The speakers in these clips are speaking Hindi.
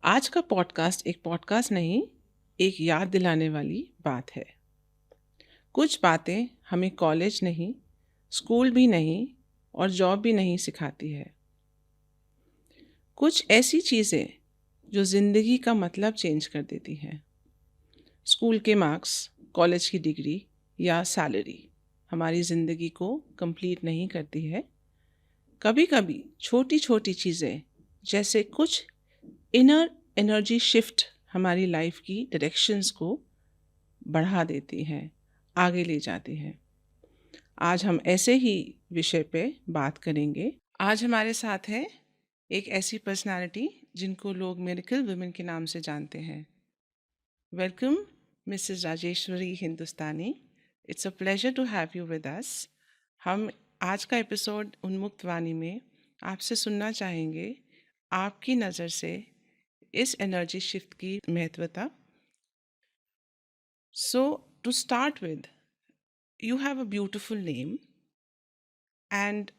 आज का पॉडकास्ट एक पॉडकास्ट नहीं, एक याद दिलाने वाली बात है। कुछ बातें हमें कॉलेज नहीं, स्कूल भी नहीं और जॉब भी नहीं सिखाती है। कुछ ऐसी चीज़ें जो ज़िंदगी का मतलब चेंज कर देती हैं। स्कूल के मार्क्स, कॉलेज की डिग्री या सैलरी हमारी ज़िंदगी को कंप्लीट नहीं करती है। कभी कभी छोटी छोटी चीज़ें जैसे कुछ इनर एनर्जी शिफ्ट हमारी लाइफ की डायरेक्शंस को बढ़ा देती हैं, आगे ले जाती हैं। आज हम ऐसे ही विषय पे बात करेंगे। आज हमारे साथ है एक ऐसी पर्सनालिटी जिनको लोग मिरेकल वुमेन के नाम से जानते हैं। Welcome Mrs Rajeshwari Hindustani. It's a pleasure to have you with us. हम आज का एपिसोड उन्मुक्त वाणी में आपसे सुनना चाहेंगे, आपकी नज़र से इस एनर्जी शिफ्ट की महत्वता। So to start with, you have a beautiful name and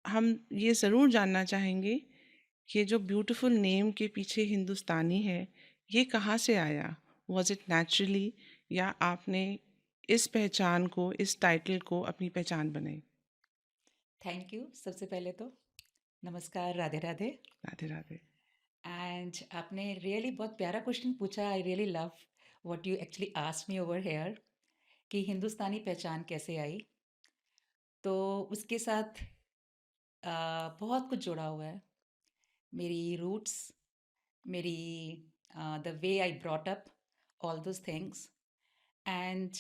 हम ये ज़रूर जानना चाहेंगे कि जो ब्यूटिफुल नेम के पीछे हिंदुस्तानी है, ये कहाँ से आया? वॉज इट नेचुरली या आपने इस पहचान को, इस टाइटल को अपनी पहचान बनाई? Thank you. सबसे पहले तो नमस्कार, राधे राधे। राधे राधे। एंड आपने रियली बहुत प्यारा क्वेश्चन पूछा। I really love what you actually asked me over here कि हिंदुस्तानी पहचान कैसे आई। तो उसके साथ बहुत कुछ जुड़ा हुआ है। मेरी रूट्स, मेरी the way I brought up, all those things. And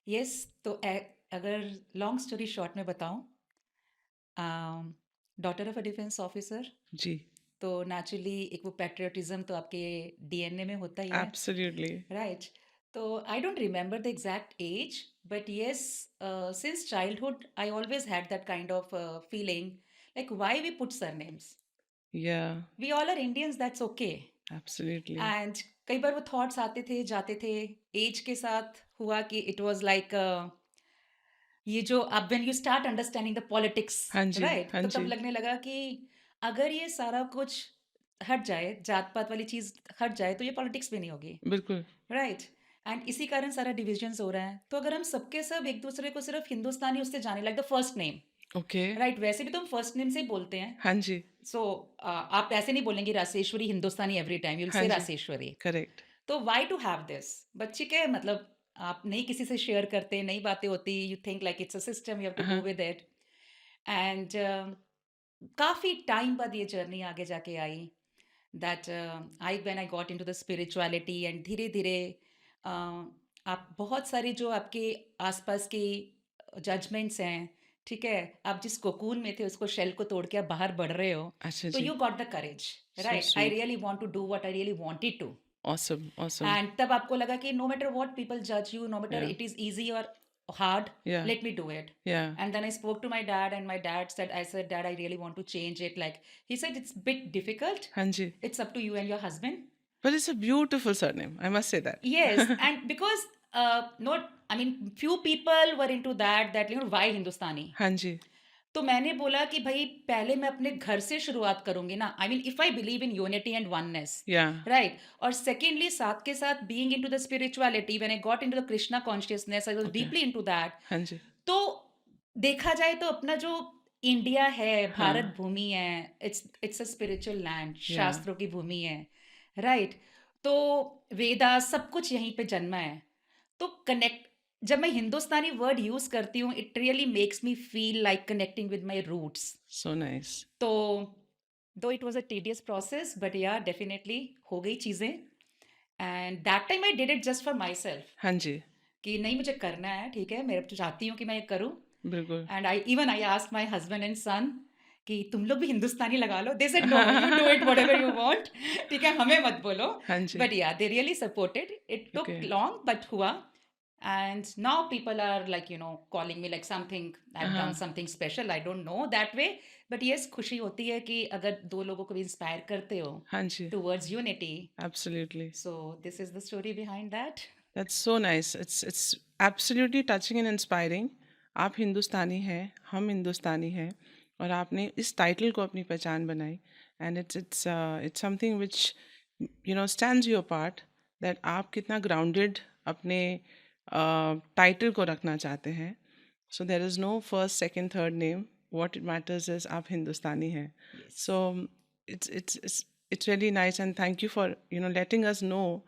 yes, तो अगर लॉन्ग स्टोरी शॉर्ट में बताऊं, daughter of a defence officer, जी। तो नेचुरली एक वो पैट्रियटिज्म तो आपके डीएनए में होता ही है, एब्सोल्युटली। राइट? तो I don't remember the exact age, but yes, since childhood I always had that kind of feeling, like why we put surnames, yeah. We all are Indians, that's okay. Absolutely. And कई बार वो थॉट्स आते थे जाते थे। एज के साथ हुआ कि इट वाज लाइक ये जो अब when you start understanding the politics, हाँ जी, राइट, हाँ तो तब जी। लगने लगा कि अगर ये सारा कुछ हट जाए, जात पात वाली चीज हट जाए, तो ये पॉलिटिक्स भी नहीं होगी, बिल्कुल। राइट? एंड इसी कारण सारा डिविजन्स हो रहा है। तो अगर हम सबके सब एक दूसरे को सिर्फ हिंदुस्तानी उससे जाने, like the first name, okay. Right? वैसे भी तो हम फर्स्ट नेम से ही बोलते हैं। हाँ जी, सो आप ऐसे नहीं बोलेंगे रासेश्वरी हिंदुस्तानी एवरी टाइम, यू विल हाँ से जी। रासेश्वरी। करेक्ट। तो व्हाई टू हैव दिस? बच्चे के मतलब आप नहीं किसी से शेयर करते, नई बातें होती, you think like it's a system, you have to go हाँ। With it. एंड काफ़ी टाइम बाद ये जर्नी आगे जाके आई, that I when I got into the spirituality, and धीरे धीरे आप बहुत सारे जो आपके आसपास के जजमेंट्स हैं, ठीक है, आप जिस कोकून में थे उसको, शेल को तोड़ के आप बाहर बढ़ रहे हो, अच्छा तो जी। You got the courage, so right? I sweet. Really want to do what I really wanted to. Awesome, awesome. And तब आपको लगा कि नो मैटर व्हाट पीपल जज you, no matter yeah, it is easy और hard, yeah, let me do it. या। And then I spoke to my dad, and my dad said, I said, Dad, I really want to change it. Like, he said, it's a bit difficult. हाँ जी। It's up to you and your husband. But it's a beautiful surname, I must say that. Yes, and because not, I mean, few people were into that, you know, why Hindustani? हाँ जी। तो मैंने बोला कि भाई पहले मैं अपने घर से शुरुआत करूंगी ना। I mean, if I believe in unity and oneness, या। राइट? और सेकेंडली, साथ के साथ being into the spirituality, when I got into the Krishna consciousness, I was okay. Deeply into that. हाँ जी। तो देखा जाए तो अपना जो इंडिया है, हाँ। भारत भूमि है, इट्स अ स्पिरिचुअल लैंड, या। शास्त्रों की भूमि है, राइट? तो वेदा सब कुछ यहीं पे जन्मा है। तो कनेक्ट, जब मैं हिंदुस्तानी वर्ड यूज करती हूँ, it really makes me feel like connecting with my roots. So nice. तो दो it was a tedious process, but yeah definitely हो गई चीज़ें। And that time I did it just for myself, हाँ जी। कि नहीं, मुझे करना है, ठीक है, मैं तो चाहती हूँ कि मैं ये करूँ। बिल्कुल। And I asked my husband and son कि तुम लोग भी हिंदुस्तानी लगा लो। They said no, you do it whatever you want, ठीक है, हमें मत बोलो। हाँ जी। But yeah, they really supported, it okay. Took long but हुआ। And now people are like, you know, calling me like something, I've done हाँ। something special, I don't know that way. But yes, खुशी होती है कि अगर दो लोगों को भी इंस्पायर करते हो हाँ जी। towards unity. Absolutely. So this is the story behind that. That's so nice. It's absolutely touching and inspiring. आप हिंदुस्तानी हैं, हम हिंदुस्तानी हैं, और आपने इस टाइटल को अपनी पहचान बनाई। and it's something which stands you apart, that आप कितना grounded अपने टाइटल को रखना चाहते हैं. So there is no first, second, third name. What it matters is आप हिंदुस्तानी हैं. Yes. So it's really nice, and thank you for letting us know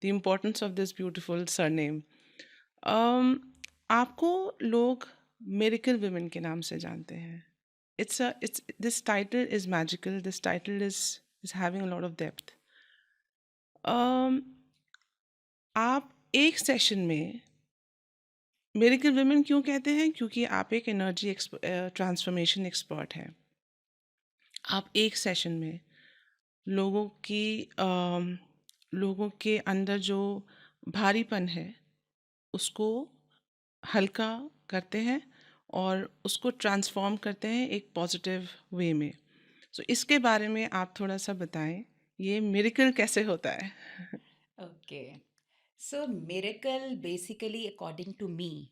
the importance of this beautiful surname. आपको लोग मिरेकल वुमेन के नाम से जानते हैं. It's this title is magical. This title is having a lot of depth. आप एक सेशन में मिरेकल वुमेन क्यों कहते हैं? क्योंकि आप एक एनर्जी ट्रांसफॉर्मेशन एक्सपर्ट हैं. आप एक सेशन में लोगों के अंदर जो भारीपन है उसको हल्का करते हैं और उसको ट्रांसफॉर्म करते हैं एक पॉजिटिव वे में. सो इसके बारे में आप थोड़ा सा बताएं, ये मिरेकल कैसे होता है? Okay. So, miracle basically, according to me,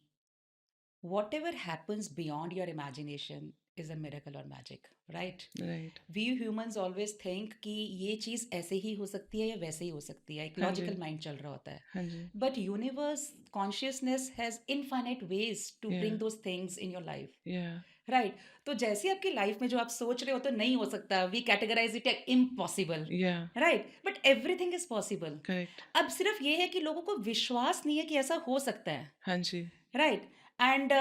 whatever happens beyond your imagination is a miracle or magic, right? Right. We humans always think कि ये चीज़ ऐसे ही हो सकती है या वैसे ही हो सकती है, एक हाँ जी. लॉजिकल माइंड चल रहा होता है. हाँ जी. But universe consciousness has infinite ways to Yeah. bring those things in your life. Yeah. Right तो जैसे आपकी लाइफ में जो आप सोच रहे हो तो नहीं हो सकता, we categorize it impossible. Yeah. Right but everything is possible. Correct. अब सिर्फ ये है कि लोगों को विश्वास नहीं है कि ऐसा हो सकता है. हाँ जी. Right and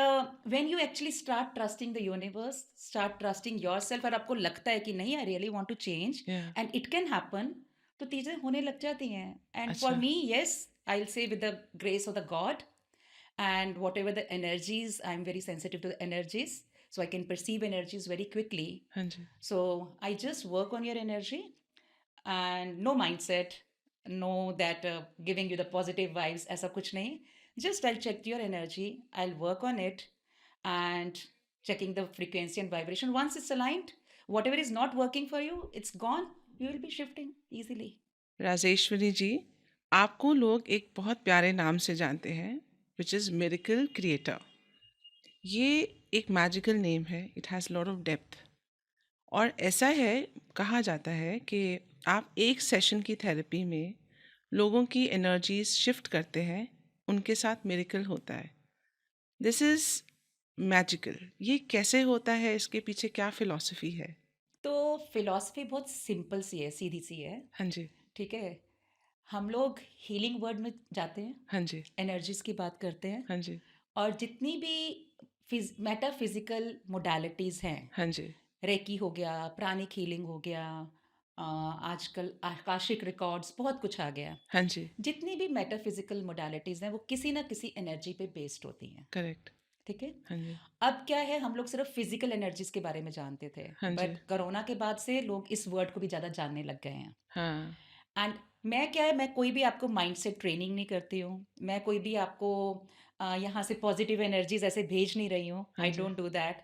when you actually start trusting the universe, start trusting yourself, और आपको लगता है कि नहीं I really want to change Yeah. And it can happen, तो चीजें होने लग जाती हैं. एंड फॉर अच्छा. Me yes, I will say with the grace of the God and whatever the energies, I'm very sensitive to the energies, so I can perceive energies very quickly. हाँ जी. So I just work on your energy and no mindset, no that giving you the positive vibes, aisa kuch nahi. Just I'll check your energy, I'll work on it, and checking the frequency and vibration. Once it's aligned, whatever is not working for you, it's gone. You will be shifting easily. Rajeshwari जी, आपको लोग एक बहुत प्यारे नाम से जानते हैं, विच इज़ मिरेकल क्रिएटर. ये एक मैजिकल नेम है. It has lot of depth. और ऐसा है, कहा जाता है कि आप एक सेशन की थेरेपी में लोगों की एनर्जीज शिफ्ट करते हैं, उनके साथ मिरेकल होता है. This is magical. ये कैसे होता है? इसके पीछे क्या फिलॉसफी है? तो फिलॉसफी बहुत सिंपल सी है, सीधी सी है. हाँ जी. ठीक है, हम लोग हीलिंग वर्ड में जाते हैं, हाँ जी. एनर्जीज की बात करते हैं, हाँ जी. और जितनी भी मेटाफिजिकल मोडालिटीज़ हैं, हाँ जी. रेकी हो गया, प्राणिक हीलिंग हो गया, आजकल आकाशिक रिकॉर्ड्स, बहुत कुछ आ गया. हाँ जी. जितनी भी मेटाफिजिकल मोडालिटीज़ हैं वो किसी ना किसी एनर्जी पे बेस्ड होती हैं. करेक्ट. ठीक है, हाँ जी. अब क्या है, हम लोग सिर्फ फिजिकल एनर्जीज के बारे में जानते थे, हाँ जी. बट कोरोना के बाद से लोग इस वर्ड को भी ज़्यादा जानने लग गए हैं. हाँ. एंड मैं क्या है, मैं कोई भी आपको माइंडसेट ट्रेनिंग नहीं करती हूँ, मैं कोई भी आपको यहाँ से पॉजिटिव एनर्जीज ऐसे भेज नहीं रही हूँ. हाँ आई जी. Don't do that.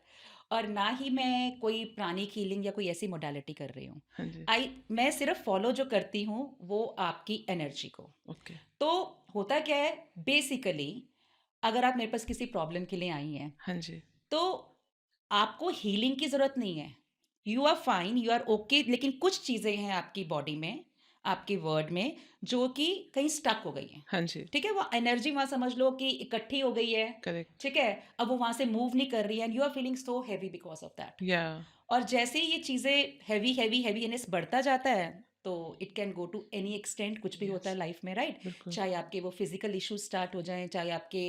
और ना ही मैं कोई प्राणिक हीलिंग या कोई ऐसी मोडालिटी कर रही हूँ. हाँ जी. मैं सिर्फ फॉलो जो करती हूँ वो आपकी एनर्जी को. ओके. तो होता क्या है बेसिकली, अगर आप मेरे पास किसी प्रॉब्लम के लिए आई हैं, हाँ जी. तो आपको हीलिंग की ज़रूरत नहीं है. You are fine, you are okay, लेकिन कुछ चीज़ें हैं आपकी बॉडी में, आपके वर्ड में, जो कि कहीं स्टक हो गई हैं. हाँ जी. ठीक है, वो एनर्जी वहाँ समझ लो कि इकट्ठी हो गई है. करेक्ट. ठीक है, अब वो वहाँ से मूव नहीं कर रही है, and you are feeling so heavy because of that. Yeah. और जैसे ही ये चीज़ें हैवी हैवी हैवीनेस बढ़ता जाता है, तो it can go to any extent. कुछ भी होता है लाइफ में, राइट? बिल्कुल. चाहे आपके वो फिजिकल इश्यूज स्टार्ट हो जाएं, चाहे आपके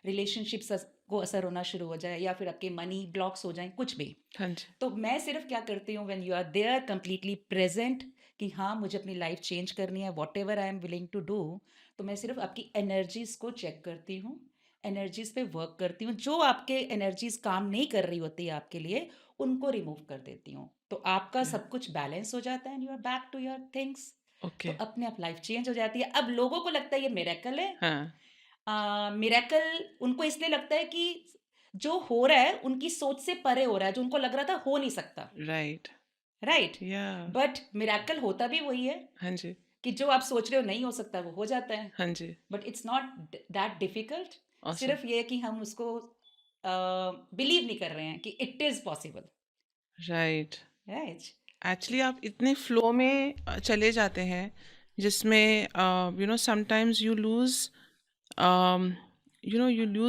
रिलेशनशिप्स को असर होना शुरू हो जाए, या फिर आपके मनी ब्लॉक्स हो जाएं, कुछ भी. हाँ जी. तो मैं सिर्फ क्या करती हूँ, when you are there completely present, कि हाँ मुझे अपनी लाइफ चेंज करनी है, whatever I am willing to do, तो मैं सिर्फ आपकी एनर्जीज को चेक करती हूँ, एनर्जीज पे वर्क करती हूँ. जो आपके एनर्जीज काम नहीं कर रही होती है आपके लिए, उनको रिमूव कर देती हूँ. तो आपका Yeah. सब कुछ बैलेंस हो जाता है, and you are back to your things. Okay. तो अपने आप लाइफ चेंज हो जाती है. अब लोगों को लगता है ये मिरेकल है. हाँ. मिरेकल उनको इसलिए लगता है कि जो हो रहा है उनकी सोच से परे हो रहा है, जो उनको लग रहा था हो नहीं सकता. राइट. राइट, या. बट मिरेकल होता भी वही है हाँ जी. कि जो आप सोच रहे हो नहीं हो सकता, वो हो जाता है. हाँ जी. But it's not that difficult. Awesome. सिर्फ ये है कि हम उसको बिलीव नहीं कर रहे हैं कि it is possible. Right. Right, actually आप इतने फ्लो में चले जाते हैं जिसमें sometimes you lose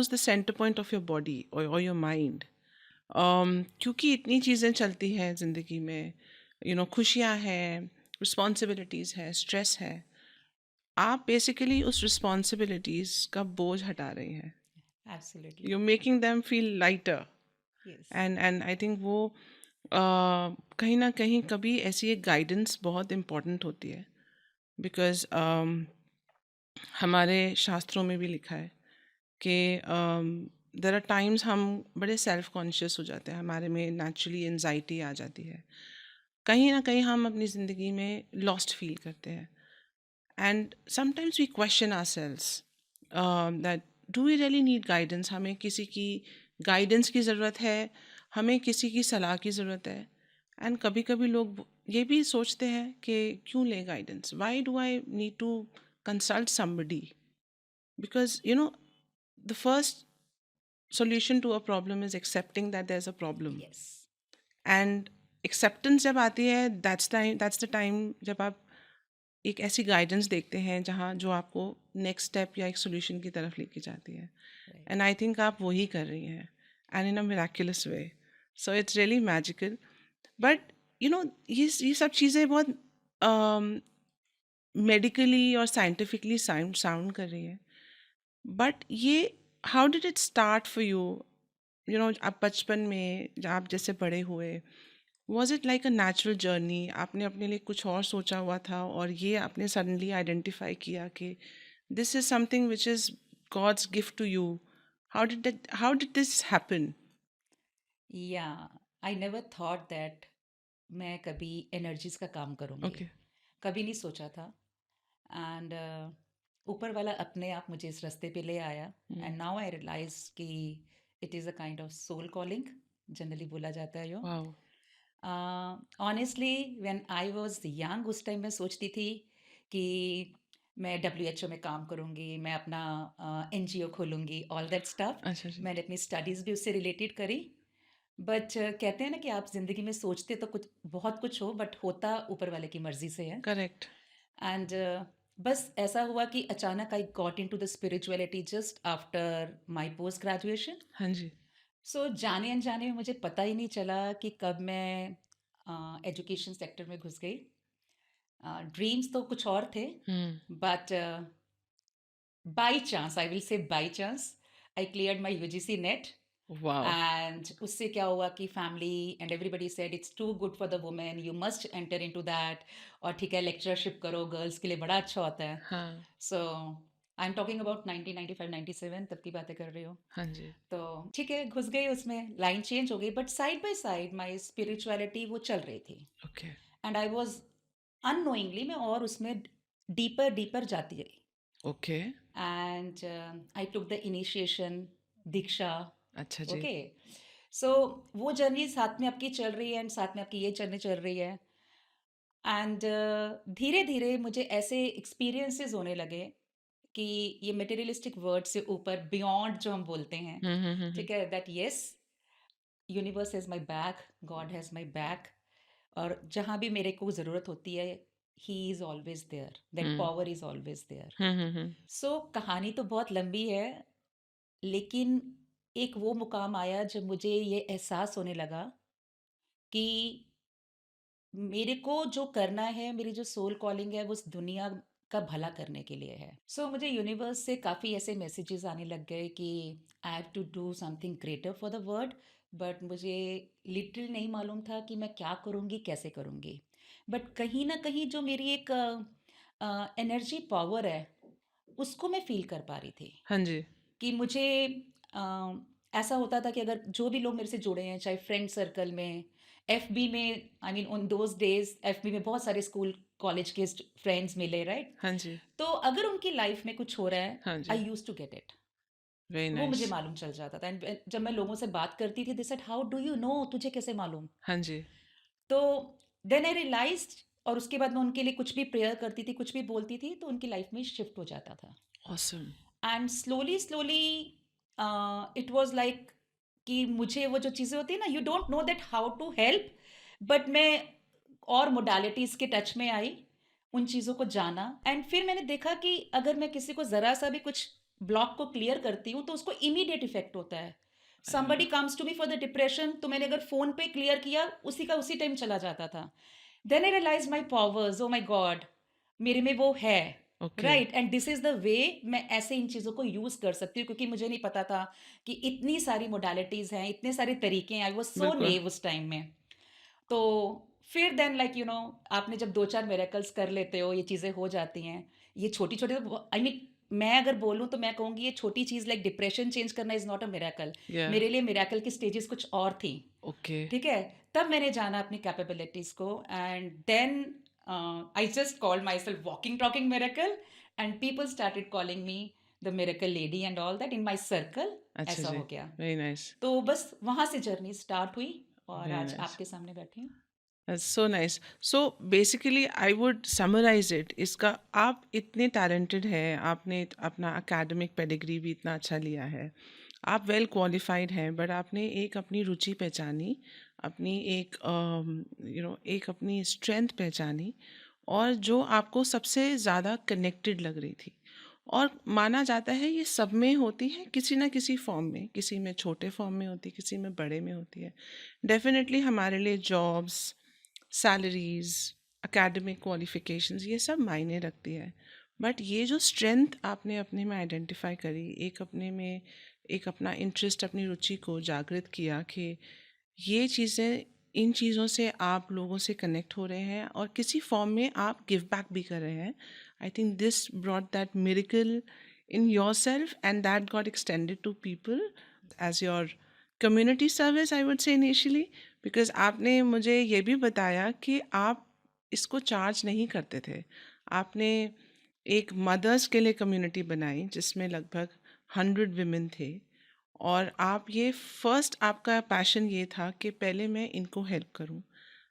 the centre point of your body और योर माइंड, क्योंकि इतनी चीज़ें चलती हैं ज़िंदगी में, खुशियाँ हैं, रिस्पॉन्सिबिलिटीज़ है, स्ट्रेस है। आप बेसिकली उस रिस्पॉन्सिबिलिटीज़ का बोझ हटा रही हैं, absolutely. You making them feel lighter. Yes. And I think वो कहीं ना कहीं कभी ऐसी एक गाइडेंस बहुत इम्पॉर्टेंट होती है, बिकॉज हमारे शास्त्रों में भी लिखा है कि देर आर टाइम्स हम बड़े सेल्फ कॉन्शियस हो जाते हैं, हमारे में नेचुरली एनजाइटी आ जाती है, कहीं ना कहीं हम अपनी ज़िंदगी में लॉस्ट फील करते हैं, and sometimes we question ourselves that do we really need guidance, हमें किसी की गाइडेंस की ज़रूरत है, हमें किसी की सलाह की ज़रूरत है। एंड कभी कभी लोग ये भी सोचते हैं कि क्यों ले guidance, why do I need to consult somebody, because the first solution to a problem is accepting that there's a problem, yes. and acceptance जब आती है, that's the time जब आप एक ऐसी गाइडेंस देखते हैं जहाँ जो आपको नेक्स्ट स्टेप या एक सोल्यूशन की तरफ लेके जाती है, राइट। एंड आई थिंक आप वही कर रही हैं, and in a miraculous way, so it's really magical. But ये सब चीज़ें बहुत मेडिकली और साइंटिफिकली साउंड कर रही हैं, बट ये how did it start for you, आप बचपन में जब आप जैसे बड़े हुए, was it like a natural journey, आपने अपने लिए कुछ और सोचा हुआ था और ये आपने सडनली आइडेंटिफाई किया कि this is something which is god's gift to you, how did this happen? Yeah I never thought that मैं कभी एनर्जीज का काम करूँगी। ओके। कभी नहीं सोचा था। एंड ऊपर वाला अपने आप मुझे इस रास्ते पे ले आया। एंड नाउ आई रियलाइज कि it is a kind of soul calling, generally बोला जाता है यो। Wow. Honestly when I was young, उस टाइम मैं सोचती थी कि मैं डब्ल्यूएचओ में काम करूँगी, मैं अपना एनजीओ खोलूँगी, ऑल दैट स्टफ। अच्छा जी। मैंने अपनी स्टडीज़ भी उससे रिलेटेड करी। बट कहते हैं ना कि आप ज़िंदगी में सोचते तो कुछ बहुत कुछ हो, बट होता ऊपर वाले की मर्ज़ी से है। करेक्ट। एंड बस ऐसा हुआ कि अचानक आई got into the spirituality just after my post graduation. हाँ जी। सो जाने अनजाने में मुझे पता ही नहीं चला कि कब मैं एजुकेशन सेक्टर में घुस गई। ड्रीम्स तो कुछ और थे, hmm. But by chance, I will say by chance, I cleared my UGC NET. Wow. And उससे क्या हुआ कि family and everybody said it's too good for the women, you must enter into that. और ठीक है, लेक्चरशिप करो, गर्ल्स के लिए बड़ा अच्छा होता है। हाँ। सो आई एम टॉकिंग अबाउट 1995-97 तब की बातें कर रही हूँ। हाँ जी। तो ठीक है, घुस गई उसमें, लाइन चेंज हो गई, but side by side my spirituality वो चल रही थी। Okay. And I was unknowingly मैं और उसमें डीपर डीपर जाती गई। Okay. And I took the initiation, दीक्षा। अच्छा जी। ओके। सो वो जर्नी साथ में आपकी चल रही है एंड साथ में आपकी ये जर्नी चल रही है। एंड धीरे धीरे मुझे ऐसे एक्सपीरियंसेस होने लगे कि ये मटेरियलिस्टिक वर्ड से ऊपर बियॉन्ड जो हम बोलते हैं, हम्म। ठीक है, that yes, universe has my back, God has my back. और जहाँ भी मेरे को ज़रूरत होती है, he is always there, that hmm power is always there. Hmm. So कहानी तो बहुत लंबी है, लेकिन एक वो मुकाम आया जब मुझे ये एहसास होने लगा कि मेरे को जो करना है, मेरी जो सोल कॉलिंग है, वो उस दुनिया का भला करने के लिए है। सो मुझे यूनिवर्स से काफ़ी ऐसे मैसेजेस आने लग गए कि I have to do something greater for the world. But मुझे लिटिल नहीं मालूम था कि मैं क्या करूँगी, कैसे करूँगी। बट कहीं ना कहीं जो मेरी एक एनर्जी पावर है, उसको मैं फील कर पा रही थी। हाँ जी। कि मुझे अ, ऐसा होता था कि अगर जो भी लोग मेरे से जुड़े हैं, चाहे फ्रेंड सर्कल में, एफबी में, I mean on those days FB में बहुत सारे स्कूल कॉलेज के फ्रेंड्स मिले, राइट? हाँ जी। तो अगर उनकी लाइफ में कुछ हो रहा है, हाँ आई जी। Used to get it. Very वो मुझे नाइस। मालूम चल जाता था। एंड जब मैं लोगों से बात करती थी, they said how do you know, तुझे कैसे मालूम? हाँ जी। तो देन आई रियलाइज्ड, और उसके बाद मैं उनके लिए कुछ भी प्रेयर करती थी, कुछ भी बोलती थी, तो उनकी लाइफ में शिफ्ट हो जाता था। Awesome. And slowly slowly it was like कि मुझे वो जो चीज़ें होती है ना, you don't know that how to help, but मैं और मोडालिटीज़ के टच में आई, उन चीज़ों को जाना एंड फिर मैंने देखा कि अगर मैं किसी को ज़रा-सा भी कुछ ब्लॉक को क्लियर करती हूँ, तो उसको इमीडिएट इफ़ेक्ट होता है। Somebody comes to me for the depression, तो मैंने अगर फ़ोन पे क्लियर किया, उसी का उसी टाइम चला जाता था। Then I realize my powers, oh my god! मेरे में वो है, okay, right? And this is the way मैं ऐसे इन चीज़ों को यूज़ कर सकती हूँ, क्योंकि मुझे नहीं पता था कि इतनी सारी मोडालिटीज़ हैं, इतने सारे तरीके हैं। आई वाज़ सो बिल्कुल, नेव उस टाइम में। तो फिर देन लाइक आपने जब 2-4 मिरेकल्स कर लेते हो, ये चीज़ें हो जाती हैं। ये छोटी-छोटी तो आई मीन मैं अगर बोलूँ तो मैं कहूँगी ये छोटी चीज़ लाइक डिप्रेशन चेंज करना इज़ नॉट अ मिरेकल। या मेरे लिए मिरेकल की स्टेजेस कुछ और थी, ओके, ठीक है? तब मैंने जाना अपनी कैपेबिलिटीज़ को and then I just called myself walking talking miracle and people started calling me the miracle lady and all that in my circle. अच्छा ऐसा जी, हो गया। वेरी नाइस, तो बस वहाँ से जर्नी स्टार्ट हुई और वेरी आज नाइस। आपके सामने बैठी हूँ। That's so nice. So basically I would summarize it, इसका आप इतने टैलेंटेड हैं, आपने अपना एकेडमिक पेडिग्री भी इतना अच्छा लिया है, आप वेल क्वालिफाइड हैं, बट आपने एक अपनी रुचि पहचानी, अपनी एक एक अपनी स्ट्रेंथ पहचानी, और जो आपको सबसे ज़्यादा कनेक्टेड लग रही थी। और माना जाता है ये सब में होती है किसी ना किसी फॉर्म में, किसी में छोटे फॉर्म में होती है, किसी में बड़े में होती है। डेफिनेटली हमारे लिए जॉब्स, सैलरीज, एकेडमिक क्वालिफिकेशंस, ये सब मायने रखती है। बट ये जो स्ट्रेंथ आपने अपने में आइडेंटिफाई करी, एक अपने में एक अपना इंटरेस्ट, अपनी रुचि को जागृत किया कि ये चीज़ें, इन चीज़ों से आप लोगों से कनेक्ट हो रहे हैं और किसी फॉर्म में आप गिव बैक भी कर रहे हैं। I think this brought that miracle in yourself and that got extended to people as your community service, I would say initially. Because आपने मुझे ये भी बताया कि आप इसको चार्ज नहीं करते थे, आपने एक मदर्स के लिए कम्युनिटी बनाई जिसमें लगभग 100 women थे, और आप ये फर्स्ट आपका पैशन ये था कि पहले मैं इनको हेल्प करूं।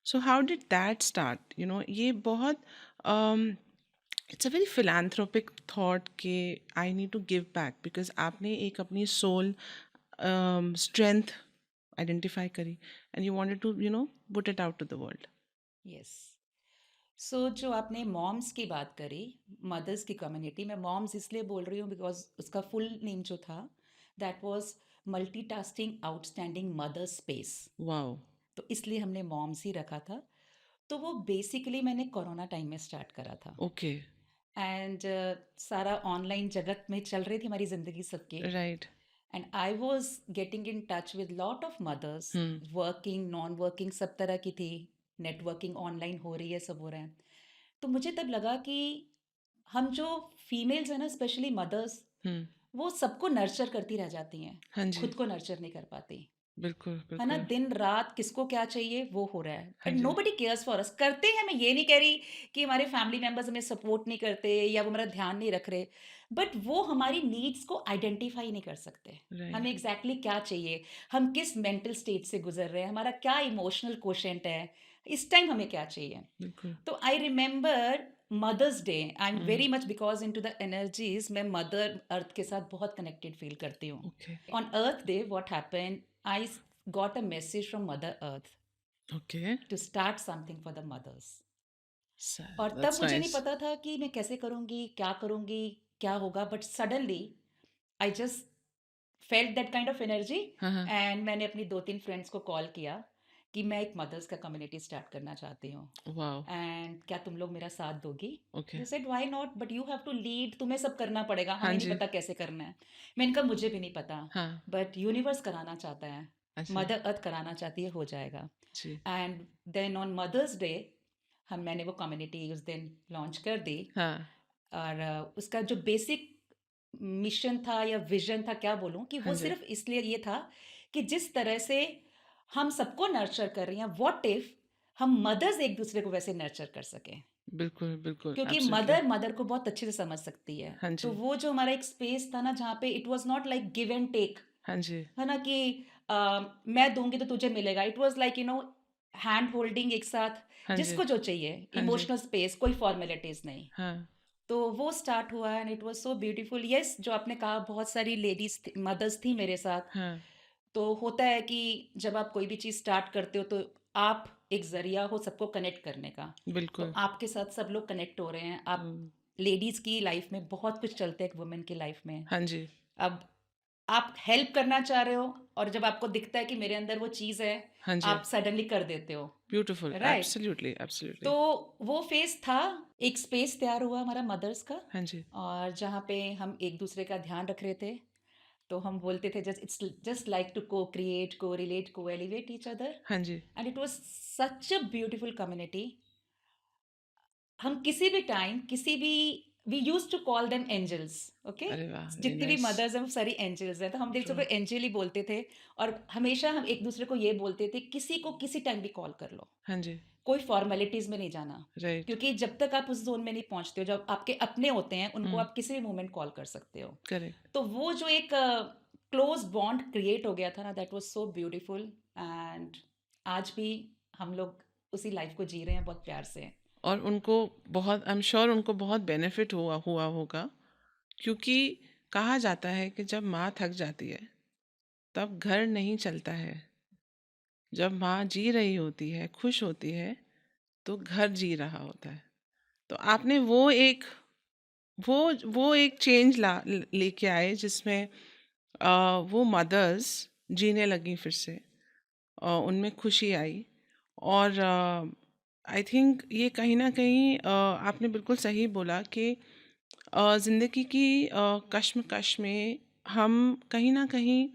So how did that start, ये बहुत it's a very philanthropic thought कि I need to give back, because आपने एक अपनी सोल स्ट्रेंथ आइडेंटिफाई करी and you wanted to put it out to the world. Yes. So जो आपने मॉम्स की बात करी, मदर्स की कम्युनिटी, मैं मॉम्स इसलिए बोल रही हूँ बिकॉज़ उसका फुल नेम जो था, that was multitasking outstanding mother space. Wow, तो इसलिए हमने मॉम्स ही रखा था। तो वो बेसिकली मैंने कोरोना टाइम में स्टार्ट करा था ओके, एंड सारा ऑनलाइन जगत में चल रही थी हमारी ज़िंदगी सबकी। Right, and I was getting in touch with lot of mothers, hmm, working non working सब तरह की थी। नेटवर्किंग ऑनलाइन हो रही है, सब हो रहा है। तो मुझे तब लगा कि हम जो फीमेल्स हैं ना, स्पेशली मदर्स, हम्म, वो सबको नर्चर करती रह जाती हैं, हाँ जी, खुद को नर्चर नहीं कर पाती। बिल्कुल है ना? बिल्कुल, दिन रात किसको क्या चाहिए वो हो रहा है हाँ एंड जी, नोबडी केयर्स फॉर अस। करते हैं, मैं ये नहीं कह रही कि हमारे फैमिली मेंबर्स हमें सपोर्ट नहीं करते या वो हमारा ध्यान नहीं रख रहे, बट वो हमारी नीड्स को आइडेंटिफाई नहीं कर सकते। हमें राइट, एग्जैक्टली exactly क्या चाहिए, हम किस मेंटल स्टेट से गुजर रहे हैं, हमारा क्या इमोशनल कोशेंट है, इस टाइम हमें क्या चाहिए। बिल्कुल, तो I remember mothers day, I am hmm, very much because in to the energies, मैं मदर अर्थ के साथ बहुत कनेक्टेड फील करती हूँ। Okay, On Earth Day, what happened? Got a message from Mother Earth okay, to start something for the mothers. Sir और तब दैट्स मुझे नहीं नाइस, पता था कि मैं कैसे करूँगी, क्या होगा, but suddenly I just felt that kind of energy हाँ हाँ, एंड मैंने अपनी 2-3 फ्रेंड्स को कॉल किया कि मैं एक मदर्स का कम्युनिटी स्टार्ट करना चाहती हूँ वाओ, एंड क्या तुम लोग मेरा साथ दोगी? Okay, they said why not, but you have to lead, तुम्हें सब करना पड़ेगा, हाँ हमें नहीं जी, पता कैसे करना है। मैंने कहा मुझे भी नहीं पता, हाँ, बट यूनिवर्स कराना चाहता है, अच्छा, मदर अर्थ कराना चाहती है, हो जाएगा। जी, and then on Mother's Day हम मैंने वो कम्युनिटी उस दिन लॉन्च कर दी। हाँ, और उसका जो बेसिक मिशन था या विजन था, क्या बोलूँ, कि हाँ वो जी, सिर्फ इसलिए ये था कि जिस तरह से हम सबको नर्चर कर रही हैं, व्हाट इफ हम मदर्स एक दूसरे को वैसे नर्चर कर सकें? बिल्कुल बिल्कुल, क्योंकि एब्सोल्युटली, मदर मदर को बहुत अच्छे से समझ सकती है। हाँ तो जी, वो जो हमारा एक स्पेस था ना, जहाँ पे it was not like give and take, हाँ जी, है ना, कि मैं दूंगी तो तुझे मिलेगा। It was like hand holding एक साथ, हाँ जी, जिसको जो चाहिए, हाँ जी, इमोशनल स्पेस, कोई फॉर्मेलिटीज नहीं। हाँ, तो वो स्टार्ट हुआ and it was so beautiful. Yes, जो आपने कहा, बहुत सारी लेडीज मदर्स थी मेरे साथ। हाँ, तो होता है कि जब आप कोई भी चीज़ स्टार्ट करते हो तो आप एक ज़रिया हो सबको कनेक्ट करने का। तो बिल्कुल। आपके साथ सब लोग कनेक्ट हो रहे हैं। आप हुँ। लेडीज़ की लाइफ़ में बहुत कुछ चलता है एक वुमन की लाइफ़ में। हाँ जी। अब आप हेल्प करना चाह रहे हो और जब आपको दिखता है कि मेरे अंदर वो चीज़ है, हाँ जी। आप सडनली कर देते हो, ब्यूटीफुल, राइट? एब्सोल्युटली, तो एब्सोल्युटली। वो फ़ेज़ था, एक स्पेस तैयार हुआ हमारा मदर्स का हाँ जी। और जहाँ पे हम एक-दूसरे का ध्यान रख रहे थे। तो हम बोलते थे just it's just like to co-create, co-relate, co-elevate each other हाँ जी। And it was such a beautiful community. हम किसी भी टाइम, किसी भी we used to call them angels, okay? अरे वाह! वेरी जितनी भी नाइस। मदर्स हैं वो सारी एंजल्स हैं, तो हम एक ट्रू। दूसरे को एंजल ही बोलते थे और हमेशा हम एक-दूसरे को ये बोलते थे, किसी को किसी टाइम भी कॉल कर लो। हाँ जी। कोई फॉर्मेलिटीज़ में नहीं जाना, राइट। क्योंकि जब तक आप उस ज़ोन में नहीं पहुँचते हो, जब आपके अपने होते हैं, उनको हुँ। आप किसी भी मोमेंट कॉल कर सकते हो। करेक्ट। तो वो जो एक क्लोज़ बॉन्ड क्रिएट हो गया था ना, that was so beautiful and आज भी हम लोग उसी लाइफ़ को जी रहे हैं बहुत प्यार से। और उनको बहुत, आई एम श्योर उनको बहुत बेनिफिट हुआ हुआ होगा, क्योंकि कहा जाता है कि जब माँ थक जाती है, तब घर नहीं चलता है। जब माँ जी रही होती है, खुश होती है, तो घर जी रहा होता है। तो आपने वो वो एक चेंज लेके आए, जिसमें वो मदर्स जीने लगी फिर से, उनमें खुशी आई। और आई थिंक ये कहीं ना कहीं आपने बिल्कुल सही बोला कि ज़िंदगी की कश्मकश में हम कहीं ना कहीं,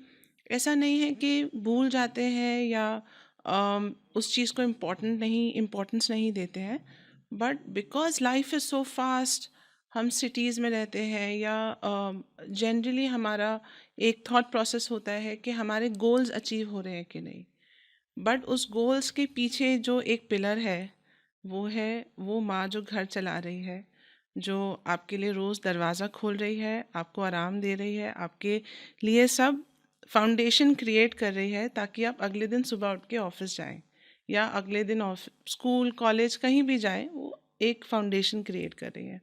ऐसा नहीं है कि भूल जाते हैं या उस चीज़ को इम्पोर्टेंस नहीं देते हैं, but because life is so fast, हम सिटीज़ में रहते हैं, या जनरली हमारा एक थॉट प्रोसेस होता है कि हमारे गोल्स अचीव हो रहे हैं कि नहीं। बट उस गोल्स के पीछे जो एक पिलर है, वो है वो माँ जो घर चला रही है, जो आपके लिए रोज़ दरवाज़ा खोल रही है, आपको आराम दे रही है, आपके लिए सब फाउंडेशन क्रिएट कर रही है, ताकि आप अगले दिन सुबह उठ के ऑफिस जाएं, या अगले दिन स्कूल कॉलेज कहीं भी जाएं, वो एक फाउंडेशन क्रिएट कर रही है।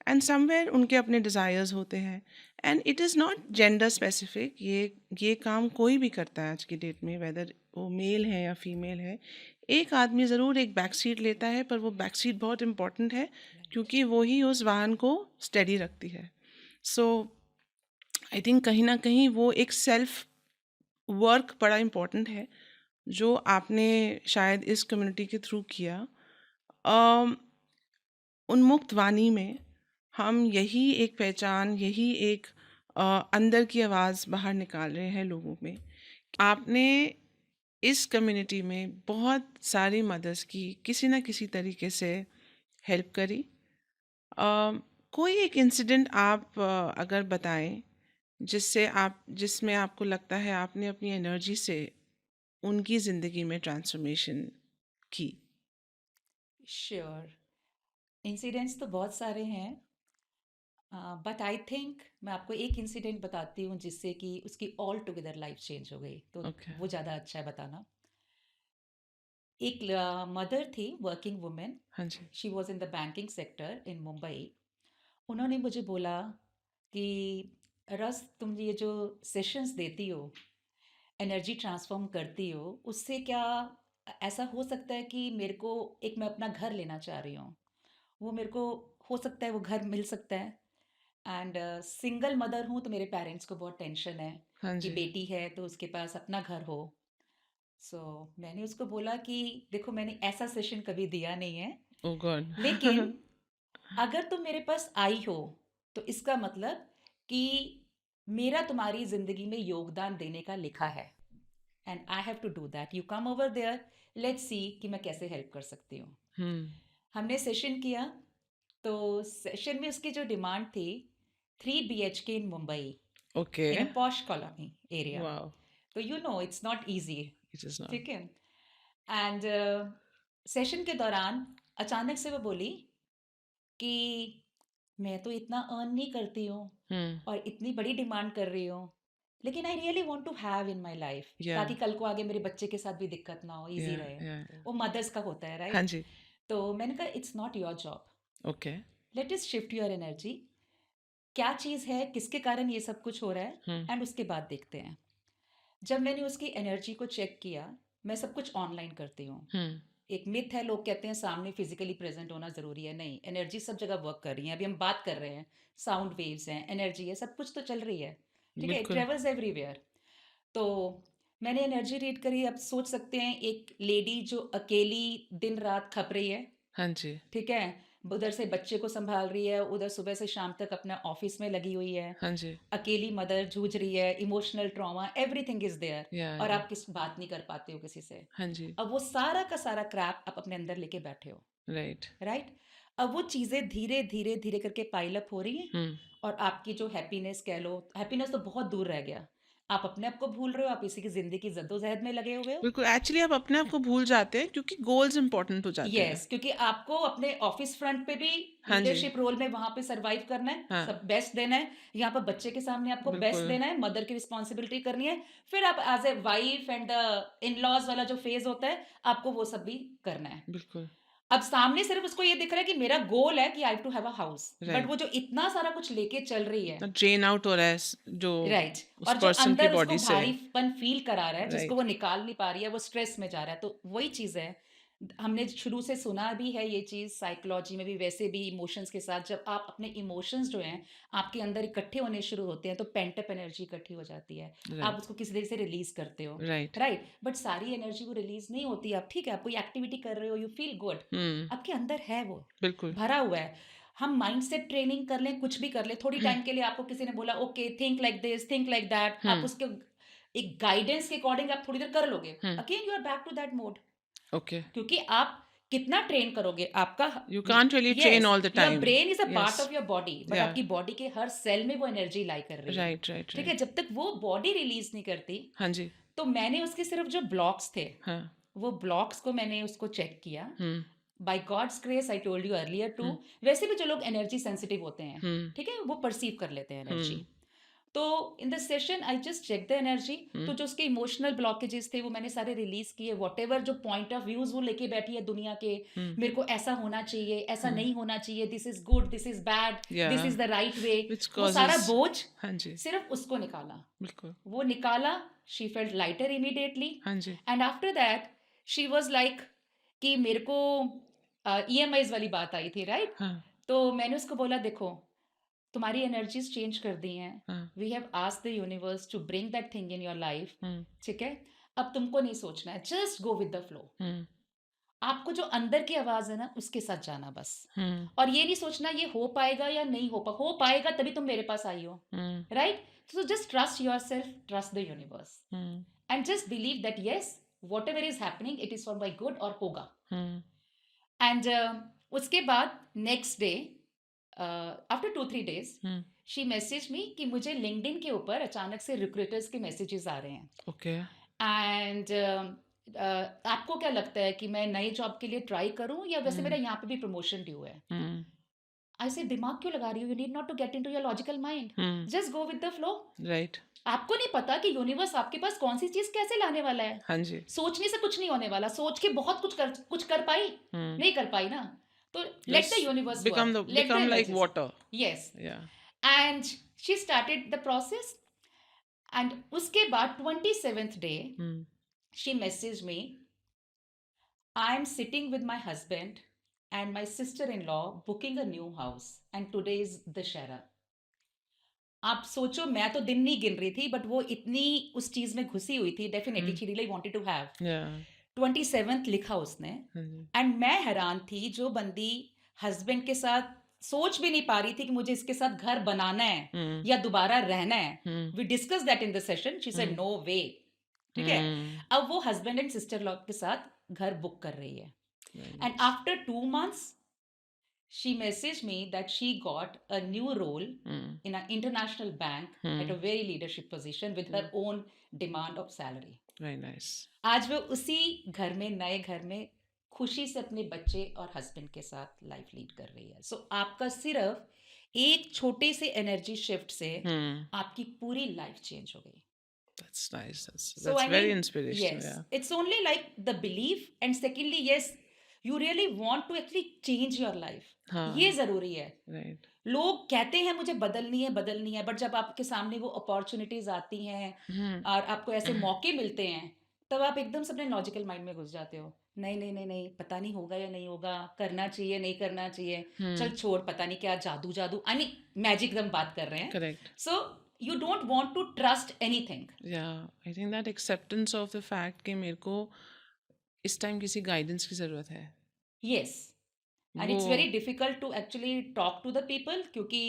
एंड समवेयर उनके अपने डिज़ायर्स होते हैं, and it is not gender specific. ये काम कोई भी करता है आज की डेट में, वेदर वो मेल है या फीमेल है। एक आदमी ज़रूर एक बैक सीट लेता है, पर वो बैक सीट बहुत इम्पॉर्टेंट है, राइट। क्योंकि वो ही उस वाहन को स्टेडी रखती है। सो आई थिंक कहीं ना कहीं वो एक सेल्फ वर्क बड़ा इम्पॉर्टेंट है, जो आपने शायद इस कम्युनिटी के थ्रू किया। अम, उन्मुक्त वाणी में हम यही एक पहचान, यही एक अंदर की आवाज़ बाहर निकाल रहे हैं लोगों में। आपने इस कम्युनिटी में बहुत सारी मदर्स की किसी ना किसी तरीके से हेल्प करी। कोई एक इंसिडेंट आप अगर बताएं, जिसमें आपको लगता है आपने अपनी एनर्जी से उनकी ज़िंदगी में ट्रांसफॉर्मेशन की। श्योर, इंसिडेंट्स तो बहुत सारे हैं, बट आई थिंक मैं आपको एक इंसिडेंट बताती हूँ जिससे कि उसकी ऑल टुगेदर लाइफ चेंज हो गई, तो ओके। वो ज़्यादा अच्छा है बताना। एक मदर थी, वर्किंग वुमेन। हाँ जी। She was in the banking sector in Mumbai. उन्होंने मुझे बोला कि रस, तुम ये जो सेशंस देती हो, एनर्जी ट्रांसफॉर्म करती हो, उससे क्या ऐसा हो सकता है कि मेरे को एक, मैं अपना घर लेना चाह रही हूँ, वो मेरे को हो सकता है वो घर मिल सकता है। एंड सिंगल मदर हूँ तो मेरे पेरेंट्स को बहुत टेंशन है हाँ कि जी। बेटी है तो उसके पास अपना घर हो। सो मैंने उसको बोला कि देखो, मैंने ऐसा सेशन कभी दिया नहीं है, ओ गॉड। लेकिन अगर तुम मेरे पास आई हो तो इसका मतलब कि मेरा तुम्हारी ज़िंदगी में योगदान देने का लिखा है and I have to do that. You come over there, let's see कि मैं कैसे हेल्प कर सकती हूँ। हम्म। हमने सेशन किया, तो सेशन में उसकी जो डिमांड थी, 3 BHK इन मुंबई, ओके। इन अ पॉश कॉलोनी एरिया। वाओ। तो you know it's not easy, it is not. ठीक है। एंड सेशन के दौरान अचानक से वो बोली कि मैं तो इतना अर्न नहीं करती हूँ हम्म। और इतनी बड़ी डिमांड कर रही हूँ, लेकिन I really want to have in my life, या ताकि कल को आगे मेरे बच्चे के साथ भी दिक्कत ना हो, इजी या रहे। या वो मदर्स का होता है, हाँ राइट? जी। तो मैंने कहा it's not your job, okay. Let us shift your energy. क्या चीज़ है, किसके कारण ये सब कुछ हो रहा है, हम्म। एंड उसके बाद देखते हैं। जब मैंने उसकी एनर्जी को चेक किया, मैं सब कुछ ऑनलाइन करती हूँ। हम्म, एक मिथ है, लोग कहते हैं सामने फिजिकली प्रेजेंट होना ज़रूरी है। नहीं, एनर्जी सब जगह वर्क कर रही है। अभी हम बात कर रहे हैं, साउंड वेव्स हैं, एनर्जी है, सब कुछ तो चल रही है। ठीक है, इट बिल्कुल। Travels everywhere. तो मैंने एनर्जी रीड करी। अब सोच सकते हैं एक लेडी जो अकेली दिन रात खप रही है, हाँ जी, ठीक है, उधर से बच्चे को संभाल रही है, उधर सुबह से शाम तक अपना ऑफिस में लगी हुई है, हाँ जी, अकेली मदर जूझ रही है, emotional trauma, everything is there, और या आप किस बात नहीं कर पाते हो किसी से। हाँ जी, अब वो सारा का सारा क्रैप आप अपने अंदर लेके बैठे हो, राइट। राइट। अब वो चीज़ें धीरे धीरे धीरे करके पाइल अप हो रही हैं, हम्म, और आपकी जो हैप्पीनेस कह लो, हैप्पीनेस तो बहुत दूर रह गया। आप अपने आप को भूल रहे हो, आप इसी की ज़िंदगी की जद्दोजहद में लगे हुए हो। बिल्कुल, एक्चुअली आप अपने आप को भूल जाते हैं क्योंकि गोल्स इंपॉर्टेंट हो जाते हैं। यस, क्योंकि आपको अपने ऑफिस फ्रंट पे भी हाँ जी, लीडरशिप रोल में वहां पे सरवाइव करना है, हाँ, सब बेस्ट देना है। यहाँ पर बच्चे के सामने आपको बेस्ट बिल्कुल, देना है, मदर की रिस्पॉन्सिबिलिटी करनी है। फिर आप as a wife and in laws वाला जो फेज होता है, आपको वो सब भी करना है। बिल्कुल, अब सामने सिर्फ उसको ये दिख रहा है कि मेरा गोल है कि I to have a house, but right. वो जो इतना सारा कुछ लेके चल रही है, इतना ड्रेन आउट हो रहा है जो राइट, उस और जो पर्सन की अंदर उसको बॉडी से। भारीपन फील करा रहा है, जिसको वो राइट, निकाल नहीं पा रही है, वो स्ट्रेस में जा रहा है। तो वही चीज़ है, हमने शुरू से सुना भी है ये चीज़, साइकोलॉजी में भी, वैसे भी इमोशंस के साथ जब आप अपने इमोशंस जो हैं आपके अंदर इकट्ठे होने शुरू होते हैं, तो पेंट अप एनर्जी इकट्ठी हो जाती है। आप राइट, उसको किसी तरीके से रिलीज करते हो, राइट। राइट, बट सारी एनर्जी वो रिलीज नहीं होती। आप ठीक है, आप कोई एक्टिविटी कर रहे हो, यू फील गुड, हम्म, आपके अंदर है वो बिल्कुल। भरा हुआ है। हम माइंडसेट ट्रेनिंग कर लें, कुछ भी कर लें, थोड़ी टाइम के लिए आपको किसी ने बोला okay think like this, think like that, आप हम्म, उसके एक गाइडेंस के अकॉर्डिंग आप थोड़ी देर कर लोगे, hmm, again you are back to that mode. Okay. क्योंकि आप कितना ट्रेन करोगे, आपका, you can't really train yes, all the your time. Brain is a part yes, of your body, but या, आपकी बॉडी के हर सेल में वो एनर्जी लाई कर रही है। राइट, राइट, ठीक है, राइट। जब तक वो बॉडी रिलीज नहीं करती। हाँ जी, तो मैंने उसके सिर्फ जो ब्लॉक्स थे, हाँ, वो ब्लॉक्स को मैंने उसको चेक किया। Hmm, by God's grace, I told you earlier too, hmm, वैसे भी जो लोग एनर्जी सेंसिटिव होते हैं, हम्म, ठीक है, वो परसीव कर लेते हैं एनर्जी। हम्म, तो in the session I just check the energy. Hmm, तो जो उसके इमोशनल ब्लॉकेजेस थे वो मैंने सारे रिलीज किए, वॉट एवर जो पॉइंट ऑफ व्यूज वो लेके बैठी है दुनिया के, हम्म, मेरे को ऐसा होना चाहिए, ऐसा हम्म, नहीं होना चाहिए, this is good, this is bad, या, this is the right way, which वो सारा कॉजेज। बोझ हाँ जी, सिर्फ उसको निकाला। बिल्कुल। वो निकाला, शी फेल्ट लाइटर इमीडिएटली। हाँ जी, and after that she was like कि मेरे को ईएमआईज वाली बात आई थी, राइट। हाँ, तो मैंने उसको बोला देखो, तुम्हारी एनर्जीज चेंज कर दी हैं, हाँ, we have asked the universe to bring that thing in your life, hmm, ठीक है। अब तुमको नहीं सोचना है, just go with the flow. Hmm, आपको जो अंदर की आवाज है ना, उसके साथ जाना बस। हम्म, और ये नहीं सोचना ये हो पाएगा या नहीं हो पाएगा तभी तुम मेरे पास आई हो, hmm, right. So just trust yourself, trust the universe, hmm, and just believe that yes, whatever is happening it is for my good, और होगा। हम्म, एंड उसके बाद next day, after 2-3 days, hmm, she message me कि मुझे लिंक्डइन के ऊपर अचानक से रिक्रूटर्स के मैसेजेस आ रहे हैं। ओके, एंड आपको क्या लगता है कि मैं नए जॉब के लिए ट्राई करूं, या वैसे हम्म, मेरा यहाँ पे भी प्रमोशन ड्यू है। हम्म, ऐसे दिमाग क्यों लगा रही हो, you need not to get into your logical mind, hmm, just go with the flow. Right, आपको नहीं पता कि यूनिवर्स आपके पास कौन सी चीज कैसे लाने वाला है। हाँ जी, सोचने से कुछ नहीं होने वाला, सोच के बहुत कुछ कर पाई, हम्म, नहीं कर पाई ना। तो let the just universe become work, the let the become like energies. water. Yes, Yeah. And she started the process. And उसके बाद 27th day Hmm. She message me, I am sitting with my husband and my sister in law booking a new house, and today is Dussehra. आप सोचो, मैं तो दिन नहीं गिन रही थी, बट वो इतनी उस चीज में घुसी हुई थी, definitely Hmm. She really wanted to have. Yeah. 27th लिखा उसने। Hmm. एंड मैं हैरान थी, जो बंदी हस्बैंड के साथ सोच भी नहीं पा रही थी कि मुझे इसके साथ घर बनाना है Hmm. या दोबारा रहना है। Hmm. We discuss that in the session, she said Hmm. No way, ठीक है। Hmm. अब वो हस्बैंड एंड सिस्टर लॉ के साथ घर बुक कर रही है। Very and nice. After 2 months she messaged me that she got a new role Hmm. in an international bank at Hmm. a very leadership position with her Hmm. own demand of salary. Very nice. आज वो उसी घर में, नए घर में खुशी से अपने बच्चे और हस्बैंड के साथ लाइफ लीड कर रही है। सो आपका सिर्फ एक छोटे से एनर्जी शिफ्ट से Hmm. आपकी पूरी लाइफ चेंज हो गई। That's nice. That's So that's I very mean, inspirational. yes, Yeah. it's only like the belief, and secondly, yes, you really want to actually change your life. हाँ. ये जरूरी है। Right. लोग कहते हैं मुझे बदलनी है, बट जब आपके सामने वो अपॉर्चुनिटीज आती हैं Hmm. और आपको ऐसे मौके मिलते हैं, तब आप एकदम से अपने लॉजिकल माइंड में घुस जाते हो। नहीं, नहीं, नहीं, नहीं, पता नहीं होगा या नहीं होगा, करना चाहिए, नहीं करना चाहिए, चल Hmm. छोड़, पता नहीं क्या जादू-जादू आई मीन मैजिक एकदम बात कर रहे हैं। Correct. So you don't want to trust anything. Yeah, I think that acceptance of the fact कि मेरे को इस टाइम किसी गाइडेंस की ज़रूरत है, येस, एंड वो it's very difficult to actually talk to the people क्योंकि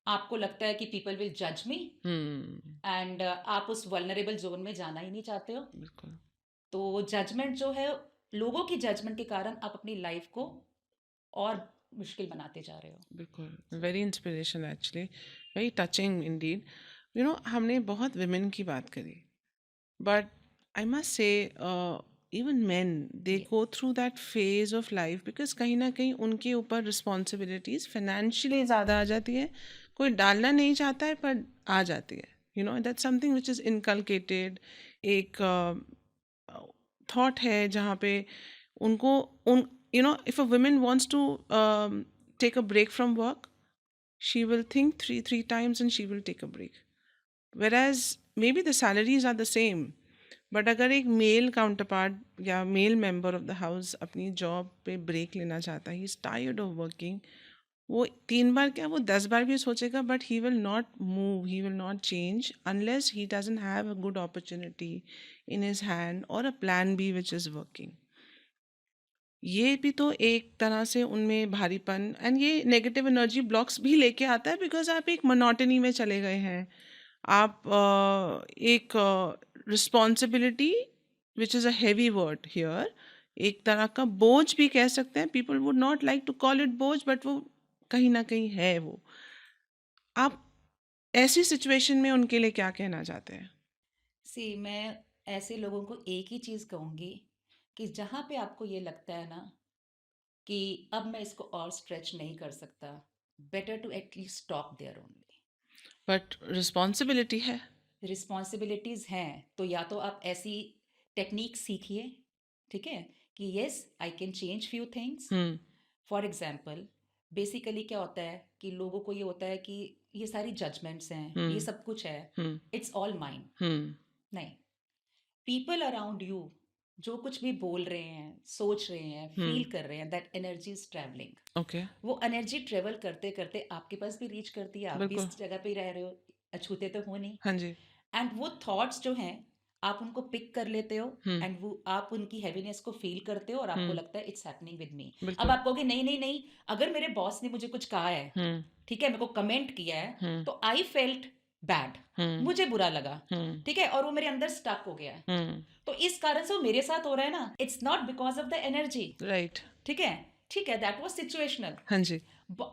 आपको लगता है कि पीपल विल जज मी हुँ, एंड आप उस वल्नरेबल ज़ोन में जाना ही नहीं चाहते हो। बिल्कुल, तो जजमेंट जो है, लोगों की जजमेंट के कारण आप अपनी लाइफ को और मुश्किल बनाते जा रहे हो। बिल्कुल, very inspirational actually, very touching indeed. You know हमने बहुत वुमेन की बात करी, but I must say even men they ये go through that phase of life because कहीं ना कहीं उनके ऊपर रिस्पॉन्सिबिलिटीज फाइनेंशियली ज़्यादा आ जाती है। कोई डालना नहीं चाहता है पर आ जाती है। You know that something which is inculcated, एक थॉट है जहाँ पे उनको उन you know if a woman wants to take a break from work, she will think three times and she will take a break, whereas maybe the salaries are the same, but अगर एक मेल काउंटर पार्ट या male member of the house अपनी जॉब पे ब्रेक लेना चाहता है, he is tired of working, वो 3 बार क्या वो 10 बार भी सोचेगा but he will not move, he will not change unless he doesn't have a good opportunity in his hand और a plan B which is working. ये भी तो एक तरह से उनमें भारीपन एंड ये नेगेटिव एनर्जी ब्लॉक्स भी लेके आता है बिकॉज आप एक मोनोटनी में चले गए हैं। आप एक responsibility which is a heavy word here, एक तरह का बोझ भी कह सकते हैं। People would not like to call it बोझ बट वो कहीं ना कहीं है वो। आप ऐसी सिचुएशन में उनके लिए क्या कहना चाहते हैं? सी मैं ऐसे लोगों को एक ही चीज़ कहूँगी कि जहाँ पे आपको ये लगता है ना कि अब मैं इसको और स्ट्रेच नहीं कर सकता, better to at least stop there only. But responsibility है। रिस्पॉन्सिबिलिटीज़ हैं तो या तो आप ऐसी टेक्निक सीखिए, ठीक है, कि yes I can change few things. Hmm. For example, basically क्या होता है कि लोगों को ये होता है कि ये सारी जजमेंट्स हैं, ये हम्म। सब कुछ है, hmm. It's all mind. Hmm. नहीं, पीपल अराउंड यू जो कुछ भी बोल रहे हैं, सोच रहे हैं, फील हम्म। कर रहे हैं, that energy is travelling. Okay. वो एनर्जी ट्रेवल करते करते आपके पास भी रीच करती है, आप भी बिल्कुल। इस जगह पे ही रह रहे हो, अछूते तो हो नहीं। हाँ जी। एंड वो थॉट्स जो हैं, आप उनको पिक कर लेते हो हम्म। एंड वो आप उनकी हैवीनेस को फील करते हो और आपको हम्म। लगता है इट्स हैपनिंग विद मी। अब बिल्कुल। आप कहोगे नहीं नहीं नहीं, अगर मेरे बॉस ने मुझे कुछ कहा है, हुँ, ठीक है, मेरे को कमेंट किया है, हुँ, तो आई फेल्ट बैड, हुँ, मुझे बुरा लगा, हुँ, ठीक है, और वो मेरे अंदर स्टक हो गया है, हुँ, तो इस कारण से वो मेरे साथ हो रहा है ना, it's not because of the energy. Right. ठीक है, ठीक है, दैट वाज सिचुएशनल। हाँ जी।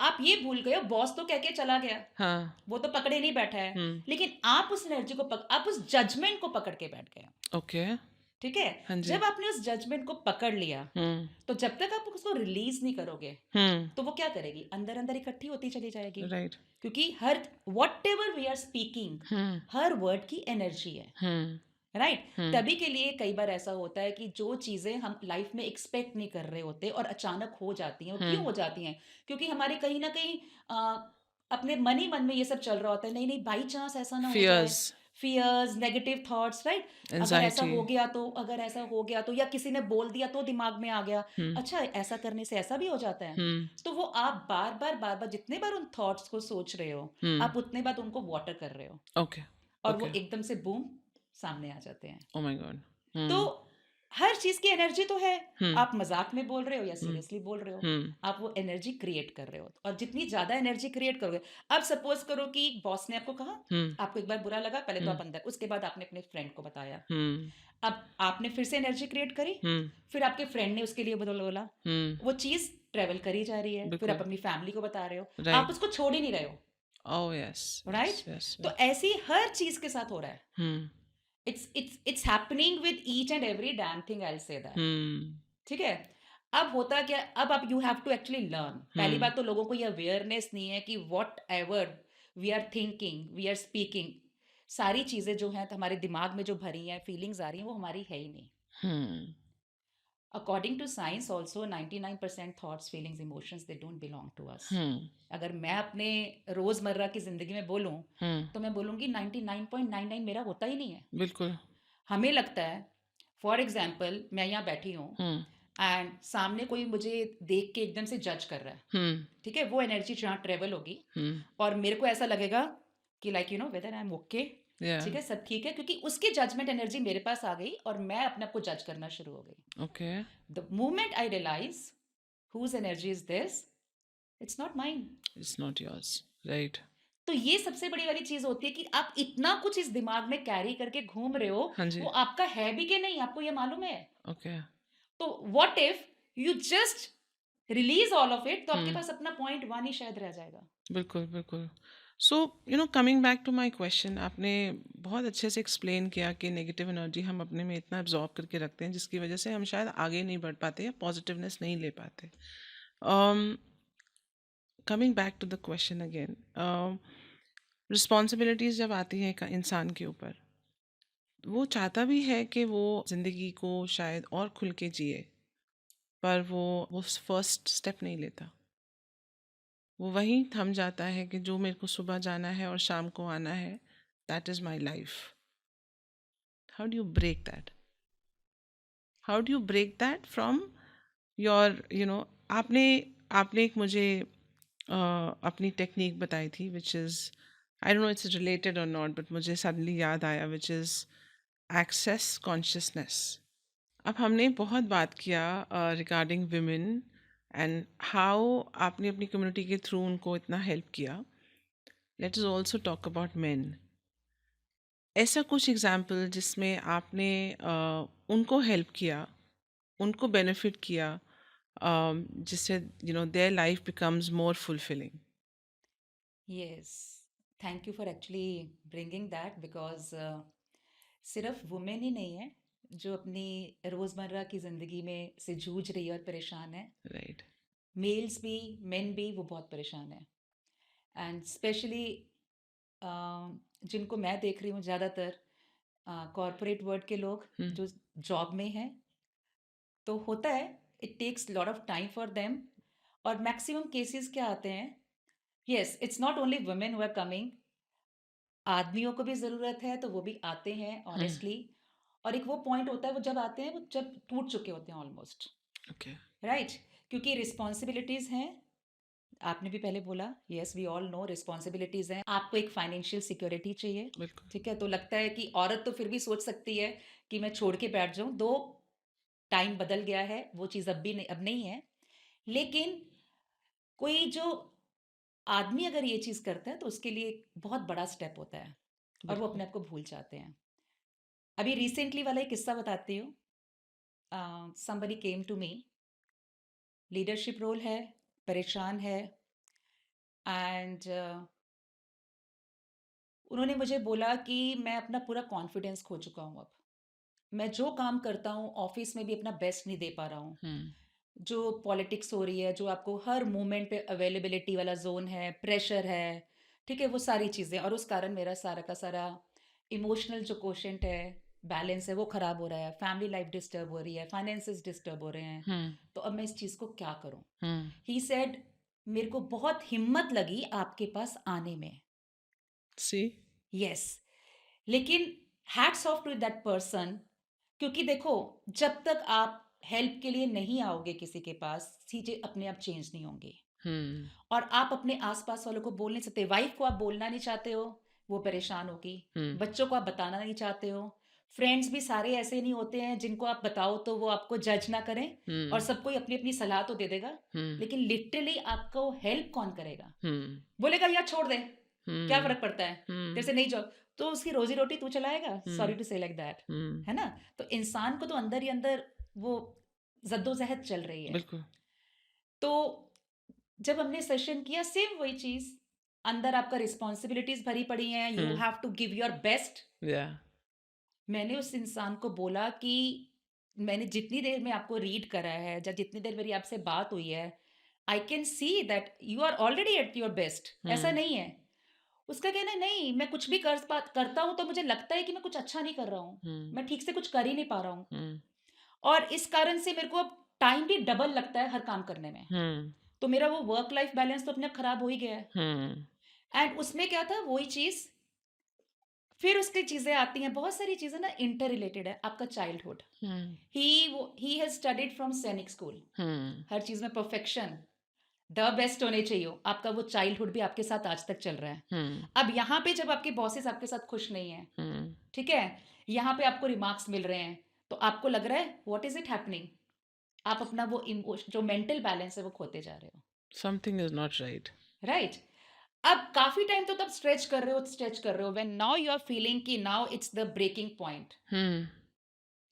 आप ये भूल गए हो, बॉस तो कह के चला गया, हाँ। वो तो पकड़े नहीं बैठा है, हुँ, लेकिन आप उस एनर्जी को आप उस जजमेंट को पकड़ के बैठ गए। ओके। ठीक है, हाँ जी। जब आपने उस जजमेंट को पकड़ लिया, हुँ, तो जब तक आप उसको रिलीज नहीं करोगे, हुँ, तो वो क्या करेगी, अंदर अंदर इकट्ठी होती चली जाएगी। राइट। क्योंकि हर whatever we are speaking, हुँ, हर वर्ड की एनर्जी है, हुँ, राइट। हुँ, तभी के लिए कई बार ऐसा होता है कि जो चीज़ें हम लाइफ में एक्सपेक्ट नहीं कर रहे होते और अचानक हो जाती हैं, और क्यों हुँ, हो जाती हैं, क्योंकि हमारे कहीं ना कहीं अपने मन ही मन में ये सब चल रहा होता है, नहीं नहीं बाई चांस ऐसा ना हो जाए, fears, fears, negative thoughts, right. अगर ऐसा एंग्ज़ायटी। हो गया तो, अगर ऐसा हो गया तो, या किसी ने बोल दिया तो दिमाग में आ गया, हुँ, अच्छा ऐसा करने से ऐसा भी हो जाता है। हुँ, तो वो आप बार बार जितने बार उन थॉट्स को सोच रहे हो, हुँ, आप उतने बार उनको वाटर कर रहे हो, ओके, और वो ओके। एकदम से बूम सामने आ जाते हैं। ओह माय गॉड! तो हुँ, हर चीज़ की एनर्जी तो है, हुँ, आप मज़ाक में बोल रहे हो या हुँ, सीरियसली बोल रहे हो, हुँ, आप वो एनर्जी क्रिएट कर रहे हो, और जितनी ज़्यादा एनर्जी क्रिएट करोगे, अब सपोज़ करो कि बॉस ने आपको कहा, हुँ, आपको एक बार बुरा लगा, पहले तो हुँ, आप अंदर, उसके बाद आपने अपने फ्रेंड को बताया, हुँ, अब आपने फिर से एनर्जी क्रिएट करी, हुँ, फिर आपके फ्रेंड ने उसके लिए बोला, हुँ, वो चीज़ ट्रैवल करी जा रही है, फिर आप बिल्कुल, अपनी फैमिली को बता रहे हो, आप राइट। उसको छोड़ ही नहीं रहे हो, oh yes, yes, right. Yes, तो यस। ऐसी हर चीज़ के साथ हो रहा है, hmm, it's happening with each and every damn thing, I will say that. Hmm, ठीक है? अब होता क्या, अब आप you have to actually learn. पहली हुँ, बात तो लोगों को ये अवेयरनेस नहीं है कि whatever we are thinking, we are speaking, सारी चीज़ें जो हैं हमारे दिमाग में जो भरी हैं, फीलिंग्स आ रही हैं, वो हमारी है ही नहीं। Hmm, according to science also 99% thoughts, feelings, emotions, they don't belong to us. Hmm, अगर मैं अपने रोज़मर्रा की ज़िंदगी में बोलूँ, हुँ, तो मैं बोलूँगी 99.99 मेरा होता ही नहीं है। बिल्कुल। हमें लगता है, फॉर एग्जाम्पल मैं यहाँ बैठी हूँ हम्म एंड सामने कोई मुझे देख के एकदम से जज कर रहा है, हम्म ठीक है, वो एनर्जी जहाँ ट्रेवल होगी हम्म और मेरे को ऐसा लगेगा कि like you know whether I am okay, या ठीक है, सब ठीक है, क्योंकि उसकी जजमेंट एनर्जी मेरे पास आ गई और मैं अपने आप को जज करना शुरू हो गई। Okay the moment I realize whose energy is this, it's not mind. It's not yours right तो ये सबसे बड़ी वाली चीज होती है कि आप इतना कुछ इस दिमाग में कैरी करके घूम रहे हो, हाँ जी वो आपका है भी कि नहीं आपको ये मालूम है। ओके तो what if you just release all of it, तो आपके हम्म पास अपना पॉइंट वन ही शायद रह जाएगा। बिल्कुल बिल्कुल so coming back to my question आपने बहुत अच्छे से एक्सप्लेन किया कि नेगेटिव एनर्जी हम अपने में इतना एब्जॉर्ब करके रखते हैं जिसकी वजह से हम शायद आगे नहीं बढ़ पाते या पॉजिटिवनेस नहीं ले पाते coming back to the question again responsibilities जब आती हैं एक इंसान के ऊपर वो चाहता भी है कि वो ज़िंदगी को शायद और खुल के जिए पर वो फर्स्ट स्टेप नहीं लेता वो वहीं थम जाता है कि जो मेरे को सुबह जाना है और शाम को आना है that is my life how do you break that how do you break that from your आपने आपने एक मुझे अपनी टेक्निक बताई थी which is I don't know it's related और नॉट बट मुझे सडनली याद आया विच इज़ एक्सेस कॉन्शियसनेस अब हमने बहुत बात किया रिगार्डिंग विमेन एंड हाउ आपने अपनी कम्युनिटी के थ्रू उनको इतना हेल्प किया let's also talk about man ऐसा कुछ एग्जाम्पल जिसमें आपने उनको हेल्प किया उनको बेनिफिट किया जिससे their life becomes more fulfilling yes, thank you for actually bringing that, because सिर्फ वुमेन ही नहीं है जो अपनी रोज़मर्रा की ज़िंदगी में से जूझ रही है और परेशान है। राइट मेल्स भी, मेन भी, वो बहुत परेशान है। एंड स्पेशली जिनको मैं देख रही हूँ ज़्यादातर कॉरपोरेट वर्ल्ड के लोग हम्म जो जॉब में हैं, तो होता है it takes lot of time for them. और मैक्सिमम केसेस क्या आते हैं, yes it's not only women who are coming, आदमियों को भी ज़रूरत है तो वो भी आते हैं हम्म ऑनेस्टली। और एक वो पॉइंट होता है, वो जब आते हैं वो जब टूट चुके होते हैं ऑलमोस्ट, ओके राइट, क्योंकि रिस्पॉन्सिबिलिटीज़ हैं। आपने भी पहले बोला, yes we all know responsibilities हैं, आपको एक फाइनेंशियल सिक्योरिटी चाहिए, बिल्कुल ठीक है, तो लगता है कि औरत तो फिर भी सोच सकती है कि मैं छोड़ के बैठ जाऊं, दो टाइम बदल गया है, वो चीज़ अब नहीं है। लेकिन कोई जो आदमी अगर ये चीज़ करता है तो उसके लिए एक बहुत बड़ा स्टेप होता है और वो बिल्कुल अपने आप को भूल जाते हैं। अभी रिसेंटली वाला एक किस्सा बताती हूँ। Somebody came to me, leadership role है, परेशान है, एंड उन्होंने मुझे बोला कि मैं अपना पूरा कॉन्फिडेंस खो चुका हूँ अब। मैं जो काम करता हूँ ऑफिस में भी अपना बेस्ट नहीं दे पा रहा हूँ। हम्म जो पॉलिटिक्स हो रही है, जो आपको हर मोमेंट पे अवेलेबिलिटी वाला ज़ोन है, प्रेशर है, ठीक है, वो सारी चीज़ें, और उस कारण मेरा सारा का सारा इमोशनल जो कोशेंट है, बैलेंस है, वो ख़राब हो रहा है, फैमिली लाइफ डिस्टर्ब हो रही है, फाइनेंसेस डिस्टर्ब हो रहे हैं। हम्म तो अब मैं इस चीज़ को क्या करूँ? हम्म ही सेड, मेरे को बहुत हिम्मत लगी आपके पास आने में। सी यस, लेकिन hats off to that person, क्योंकि देखो, जब तक आप हेल्प के लिए नहीं आओगे किसी के पास, चीज़ें अपने आप चेंज नहीं होंगी। हम्म और आप अपने आस-पास वालों को बोल नहीं सकते। वाइफ़ को आप बोलना नहीं चाहते हो, वो परेशान होगी। हम्म बच्चों को आप बताना नहीं चाहते हो। फ्रेंड्स भी सारे ऐसे नहीं होते हैं जिनको आप बताओ तो वो आपको जज ना करें, और हम्म सब कोई अपनी-अपनी सलाह तो दे देगा। हम्म लेकिन लिटरली आपको हेल्प कौन करेगा? हम्म बोलेगा यार छोड़ दे, क्या हम्म फ़र्क पड़ता है? तेरे हम्म से नहीं जॉब, तो उसकी रोज़ी-रोटी तू चलाएगा? हम्म सॉरी टू से लाइक दैट, हम्म है ना? तो इंसान को तो अंदर ही अंदर वो जद्दोजहद चल रही है। बिल्कुल तो जब हमने सेशन किया, सेम वही चीज़, अंदर आपका रिस्पॉन्सिबिलिटीज़ भरी पड़ी हैं, you hmm have to give your best. या मैंने उस इंसान को बोला कि मैंने जितनी देर में आपको रीड करा है, या जितनी देर मेरी आपसे बात हुई है, I can see that you are already at your best, ऐसा हम्म नहीं है। उसका कहना है, नहीं मैं कुछ भी करता हूँ तो मुझे लगता है कि मैं कुछ अच्छा नहीं कर रहा हूँ, हम्म मैं ठीक से कुछ कर ही नहीं पा रहा हूँ, हम्म और इस कारण से मेरे को अब टाइम भी डबल लगता है हर काम करने में। हम्म तो मेरा वो वर्क लाइफ बैलेंस तो अपने आप खराब हो ही गया है। हम्म एंड उसमें क्या था, वही चीज़, फिर उसकी चीज़ें आती हैं, बहुत सारी चीज़ें ना इंटर रिलेटेड है, आपका childhood. Hmm. He has studied from सैनिक स्कूल, Hmm. हर चीज़ में परफेक्शन, द बेस्ट होने चाहिए हो, आपका वो चाइल्डहुड भी आपके साथ आज तक चल रहा है। Hmm. अब यहाँ पे जब आपके बॉसेस आपके साथ खुश नहीं हैं, Hmm. ठीक है? यहाँ पे आपको रिमार्क्स मिल रहे हैं, तो आपको लग रहा है व्हाट इज़ इट हैपनिंग? आप अपना वो जो मेंटल बैलेंस है वो खोते जा रहे हो, Something is not right. Right? अब काफ़ी टाइम तो तब स्ट्रेच कर रहे हो when now you are feeling कि now it's the breaking point. Hmm.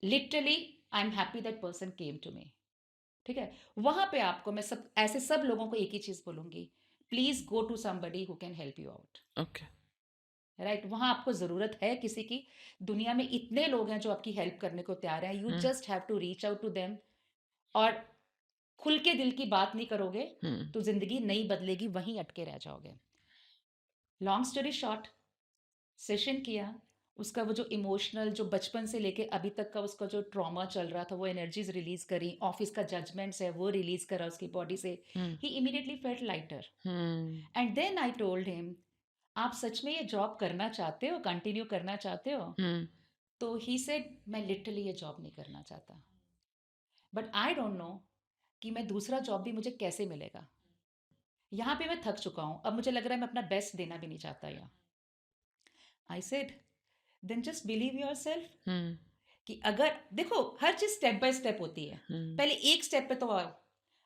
Literally I am happy that person came to me, ठीक है? वहाँ पे आपको मैं सब लोगों को एक ही चीज़ बोलूँगी, please go to somebody who can help you out, Okay. Right? वहाँ आपको ज़रूरत है किसी की। दुनिया में इतने लोग हैं जो आपकी हेल्प करने को तैयार हैं, you Hmm. Just have to reach out to them. और खुल के दिल की बात नहीं करोगे, Hmm. तो ज़िंदगी नहीं बदलेगी, वहीं अटके रह जाओगे। लॉन्ग स्टोरी शॉर्ट, सेशन किया, उसका वो जो इमोशनल जो बचपन से लेके अभी तक का उसका जो ट्रॉमा चल रहा था, वो एनर्जीज़ रिलीज़ करी, ऑफ़िस का जजमेंट्स है वो रिलीज़ करा उसकी बॉडी से। Hmm. ही immediately felt lighter Hmm. And then I told him, आप सच में ये जॉब करना चाहते हो, कंटिन्यू करना चाहते हो? Hmm. तो ही सेड मैं लिटरली ये जॉब नहीं करना चाहता, बट आई डोंट नो कि मैं दूसरा जॉब भी मुझे कैसे मिलेगा। यहाँ पे मैं थक चुका हूँ, अब मुझे लग रहा है मैं अपना बेस्ट देना भी नहीं चाहता यहाँ। I said then just believe yourself Hmm. कि अगर देखो हर चीज़ स्टेप बाय स्टेप होती है। Hmm. पहले एक स्टेप पे तो आओ।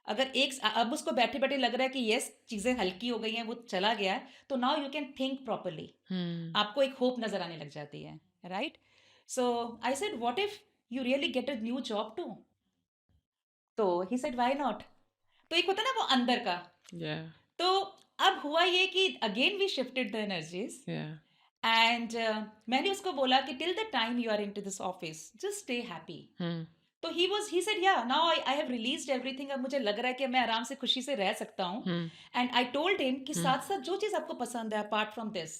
अगर अब उसको बैठे-बैठे लग रहा है कि यस चीज़ें हल्की हो गई हैं, वो चला गया है, तो now you can think properly. Hmm. आपको एक होप नज़र आने लग जाती है, right? So I said what if you really get a new job too? तो ही सेड व्हाई नॉट? तो एक होता है ना वो अंदर का। Yeah. तो अब हुआ ये कि again we shifted the energies Yeah. And मैंने उसको बोला कि till the time you are into this office just stay happy. Hmm. तो he said yeah now I have released everything, अब मुझे लग रहा है कि मैं आराम से खुशी से रह सकता हूँ। Hmm. And I told him कि Hmm. साथ साथ जो चीज़ आपको पसंद है apart from this,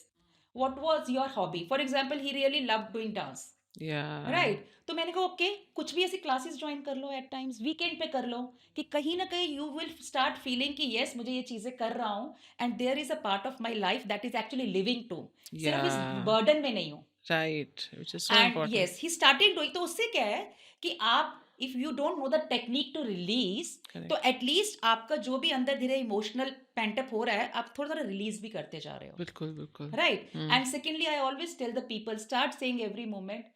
what was your hobby? For example he really loved doing dance, Yeah. Right? तो मैंने कहा ओके, कुछ भी ऐसी क्लासेस ज्वाइन कर लो, एट टाइम्स वीकेंड पे कर लो, कि कहीं ना कहीं यू विल स्टार्ट फीलिंग कि यस मुझे ये चीज़ें कर रहा हूँ and there is a part of my life that is actually living to, सिर्फ इस Yeah. बर्डन में नहीं हूँ। Right. Which is so and important. Yes he started doing, तो उससे क्या है कि आप if you don't know the technique to release, तो Correct. एटलीस्ट आपका जो भी अंदर धीरे इमोशनल पेंटअप हो रहा है आप थोड़ा थोड़ा रिलीज भी करते जा रहे हो, बिल्कुल बिल्कुल. Right? Hmm. And secondly I always tell the people start saying every moment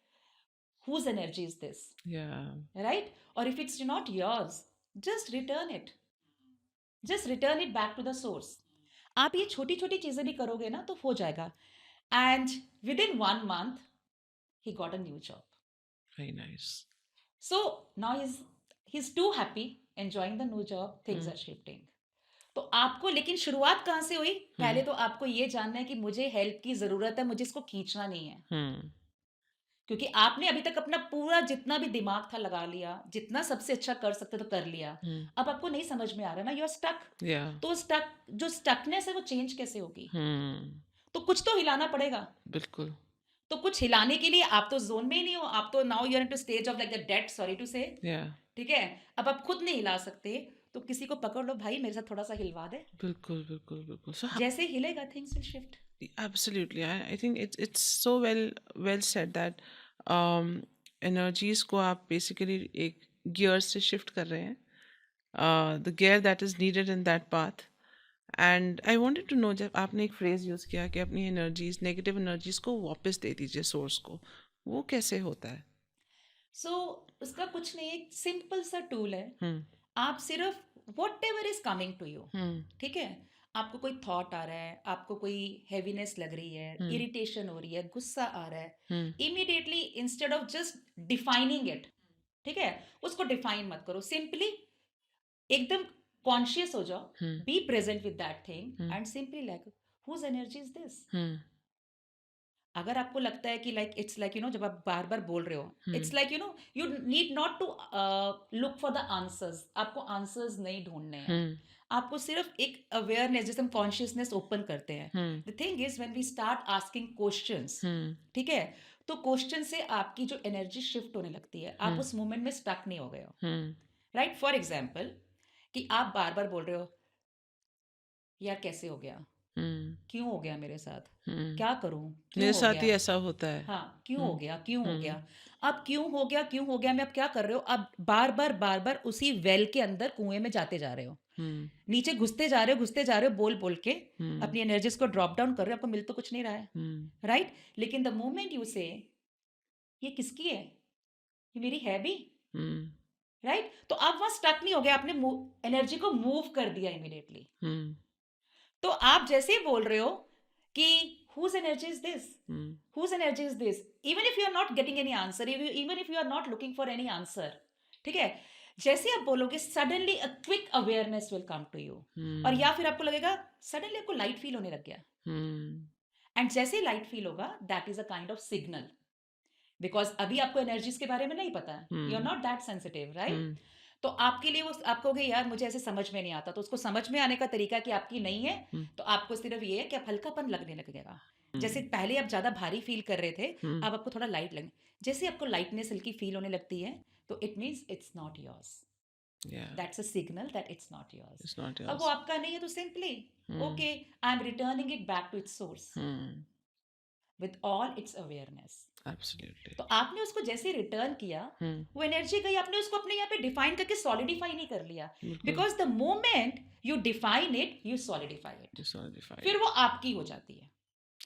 whose energy is this, Yeah. right? Or if it's not yours, just return it, just return it back to the source. आप ये छोटी छोटी चीजें भी करोगे ना तो हो जाएगा। And with in 1 month he got a new job. Very nice. So now he's too happy enjoying the new job, things Hmm. are shifting. तो आपको लेकिन शुरुआत कहाँ से हुई? Hmm. पहले तो आपको ये जानना है कि मुझे हेल्प की ज़रूरत है, मुझे इसको खींचना नहीं है। Hmm. क्योंकि आपने अभी तक अपना पूरा जितना भी दिमाग था लगा लिया, जितना सबसे अच्छा कर सकते तो कर लिया। Hmm. अब आपको नहीं समझ में आ रहा ना, यू आर स्टक। Yeah. तो जो स्टकनेस है वो चेंज कैसे होगी? Hmm. तो कुछ तो हिलाना पड़ेगा। बिल्कुल. तो कुछ हिलाने के लिए आप तो ज़ोन में ही नहीं हो, आप तो now you are into stage of like the dead, sorry to say, Yeah. ठीक है? अब आप खुद नहीं हिला सकते, तो किसी को पकड़ लो, भाई मेरे साथ थोड़ा-सा हिलवा दे। बिल्कुल बिल्कुल बिल्कुल. So जैसे हिलेगा things will shift. absolutely. I think it's so well said that energies को आप basically एक gear से shift कर रहे हैं. The gear that is needed in that path. And I wanted to know, जब आपने एक फ्रेज यूज़ किया कि अपनी एनर्जीज नेगेटिव एनर्जीज को वापस दे दीजिए सोर्स को, वो कैसे होता है? सो उसका कुछ नहीं, एक सिंपल सा टूल है। हम्म. आप सिर्फ whatever is coming to you, hmm. ठीक है? आपको कोई थॉट आ रहा है, आपको कोई हैवीनेस लग रही है, हम्म. इरिटेशन हो रही है, गुस्सा आ रहा है, hmm. Immediately instead of just defining it, ठीक है, उसको डिफाइन मत करो, सिंपली एकदम कॉन्शियस हो जाओ, hmm. Be present with that thing hmm. And simply like whose energy is this. Hmm. अगर आपको लगता है कि लाइक इट्स लाइक जब आप बार बार बोल रहे हो, hmm. It's like you need not to look for the answers, आपको आंसर्स नहीं ढूंढने हैं, हम्म. आपको सिर्फ एक अवेयरनेस, जैसे हम कॉन्शियसनेस ओपन करते हैं। Hmm. The thing is when we start asking questions, hmm. ठीक है, तो क्वेश्चन से आपकी जो एनर्जी शिफ्ट होने लगती है, आप उस मोमेंट में स्टक नहीं हो गए हो, हम्म. राइट? फॉर एग्जाम्पल कि आप बार बार बोल रहे हो यार कैसे हो गया, हुँ, क्यों हो गया मेरे साथ? हुँ। क्या करूँ? क्यों मेरे हो साथ गया? ही ऐसा होता है। हाँ, क्यों हो हुँ, गया? क्यों हो हुँ, गया? अब क्यों हो गया, क्यों हो गया में अब क्या कर रहे हो? अब बार-बार, बार-बार उसी वेल के अंदर कुएँ में जाते जा रहे हो। हुँ, नीचे घुसते जा रहे हो बोल-बोल के, हुँ, अपनी एनर्जीज़ को ड्रॉप डाउन कर रहे हो, आपको मिल तो कुछ नहीं रहा है, हुँ, राइट? लेकिन द मोमेंट यू से ये किसकी है? ये मेरी है भी, हुँ, राइट? तो आप वहाँ स्टक नहीं हो गए, आपने एनर्जी को मूव कर दिया इमीडिएटली। हुँ, तो आप जैसे ही बोल रहे हो कि whose energy is this? Hmm, Whose energy is this? Even if you are not getting any answer, even if you are not looking for any answer, ठीक है? जैसे आप बोलोगे suddenly a quick awareness will come to you और हुँ, या फिर आपको लगेगा सडनली आपको लाइट फील होने लग गया हुँ, एंड जैसे लाइट फील होगा that is a kind of signal because अभी आपको एनर्जीज के बारे में नहीं पता है you are hmm, not that sensitive right hmm, तो आपके लिए वो आप कहोगे यार मुझे ऐसे समझ में नहीं आता तो उसको समझ में आने का तरीका कि आपकी नहीं है हुँ, तो आपको सिर्फ ये है कि आप हल्कापन लगने लगेगा जैसे हुँ, पहले आप ज्यादा भारी फील कर रहे थे हुँ, अब आपको थोड़ा लाइट लगे जैसे आपको लाइटनेस हल्की फील होने लगती है तो it means it's not yours या that's a signal that it's not yours it's not अब वो योर्स। आपका नहीं है तो simply hmm, okay I am returning it back to its source hmm, with all its awareness absolutely. तो आपने उसको जैसे रिटर्न किया हुँ, वो एनर्जी गई आपने उसको अपने यहाँ पे डिफाइन करके सॉलिडिफाई नहीं कर लिया बिल्कुल, because the moment you define it you solidify it it's फिर सॉलिडिफाइड। वो आपकी हो जाती है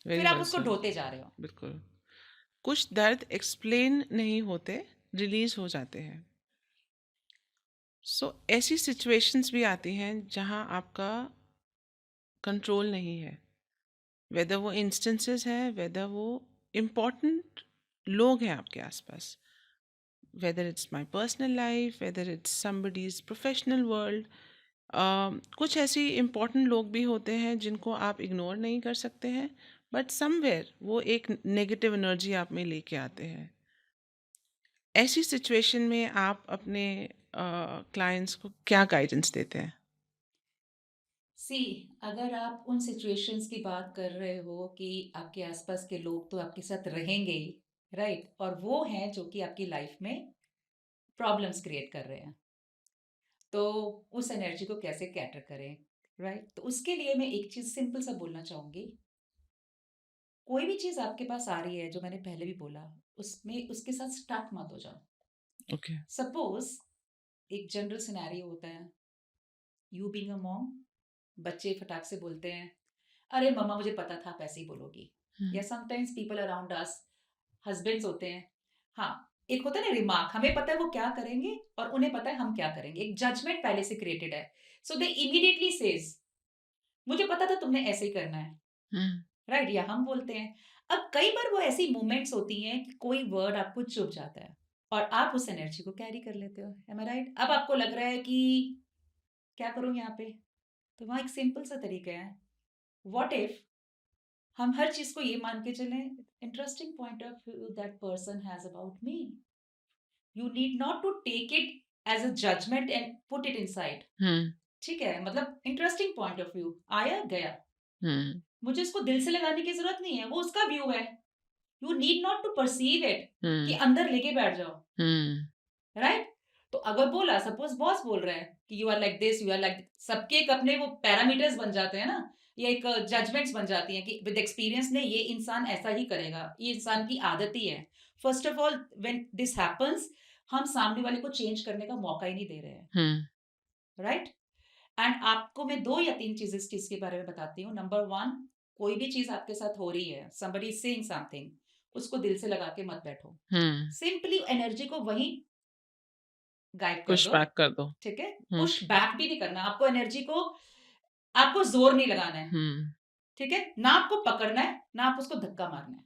वेरी फिर आप वेल उसको सेड, ढोते जा रहे हो बिल्कुल। कुछ दर्द एक्सप्लेन नहीं होते, रिलीज़ हो जाते हैं। ऐसी सिचुएशंस भी आती हैं जहाँ आपका कंट्रोल नहीं है। वेदर वो इंस्टेंसेस हैं, वेदर वो इम्पोर्टेंट लोग हैं आपके आसपास, whether it's my personal life, whether it's somebody's professional world. कुछ ऐसी इम्पोर्टेंट लोग भी होते हैं जिनको आप इग्नोर नहीं कर सकते हैं, बट समवेयर वो एक नेगेटिव एनर्जी आप में लेके आते हैं। ऐसी सिचुएशन में आप अपने क्लाइंट्स को क्या गाइडेंस देते हैं? सी अगर आप उन सिचुएशंस की बात कर रहे हो कि आपके आसपास के लोग तो आपके साथ रहेंगे ही राइट और वो हैं जो कि आपकी लाइफ में प्रॉब्लम्स क्रिएट कर रहे हैं तो उस एनर्जी को कैसे कैटर करें राइट तो उसके लिए मैं एक चीज सिंपल सा बोलना चाहूंगी कोई भी चीज आपके पास आ रही है जो मैंने पहले भी बोला उसमें उसके साथ स्टक मत हो जाओ ओके। सपोज एक जनरल सिनेरियो होता है यू बीइंग अ मॉम बच्चे फटाक से बोलते हैं अरे मम्मा मुझे पता था आप ऐसे ही बोलोगी या sometimes people around us husbands होते हैं हाँ एक होता है ना रिमार्क हमें पता है वो क्या करेंगे और उन्हें पता है हम क्या करेंगे एक जजमेंट पहले से क्रिएटेड है सो दे इमीडिएटली सेज मुझे पता था तुमने ऐसे ही करना है हम्म, राइट या हम बोलते हैं अब कई बार वो ऐसी मोमेंट्स होती हैं कि कोई वर्ड आपको चुभ जाता है और आप उस एनर्जी को कैरी कर लेते हो एम आई राइट अब आपको लग रहा है कि क्या करूं यहाँ पे तो वहाँ एक सिंपल सा तरीका है व्हाट इफ हम हर चीज को ये मान के चलें interesting point of view that person has about me you need not to take it as a judgement and put it inside hmm, ठीक है मतलब इंटरेस्टिंग पॉइंट ऑफ व्यू आया गया हम्म, मुझे इसको दिल से लगाने की जरूरत नहीं है वो उसका व्यू है you need not to perceive it कि हम्म, अंदर लेके बैठ जाओ हम्म, राइट तो अगर बोला सपोज बॉस बोल रहा है कि you are like this you are like सबके एक अपने वो पैरामीटर्स बन जाते हैं ना ये एक जजमेंट्स बन जाती हैं कि विद एक्सपीरियंस ने ये इंसान ऐसा ही करेगा ये इंसान की आदत ही है first of all when this happens हम सामने वाले को चेंज करने का मौका ही नहीं दे रहे हैं हम्म, राइट एंड आपको मैं 2 या 3 चीज़ें इस चीज़ के बारे में बताती हूँ। नंबर 1 कोई भी चीज़ आपके साथ हो रही है, समबडी इज़ सेइंग समथिंग, उसको दिल से लगा के मत बैठो। हम्म, सिंपली एनर्जी को वहीं गायब कर पुश दो, बैक कर दो। ठीक है? हम्म, पुश बैक भी नहीं करना, आपको एनर्जी को आपको ज़ोर नहीं लगाना है, हम्म, ठीक है? ना आपको पकड़ना है, ना आप उसको धक्का मारना है।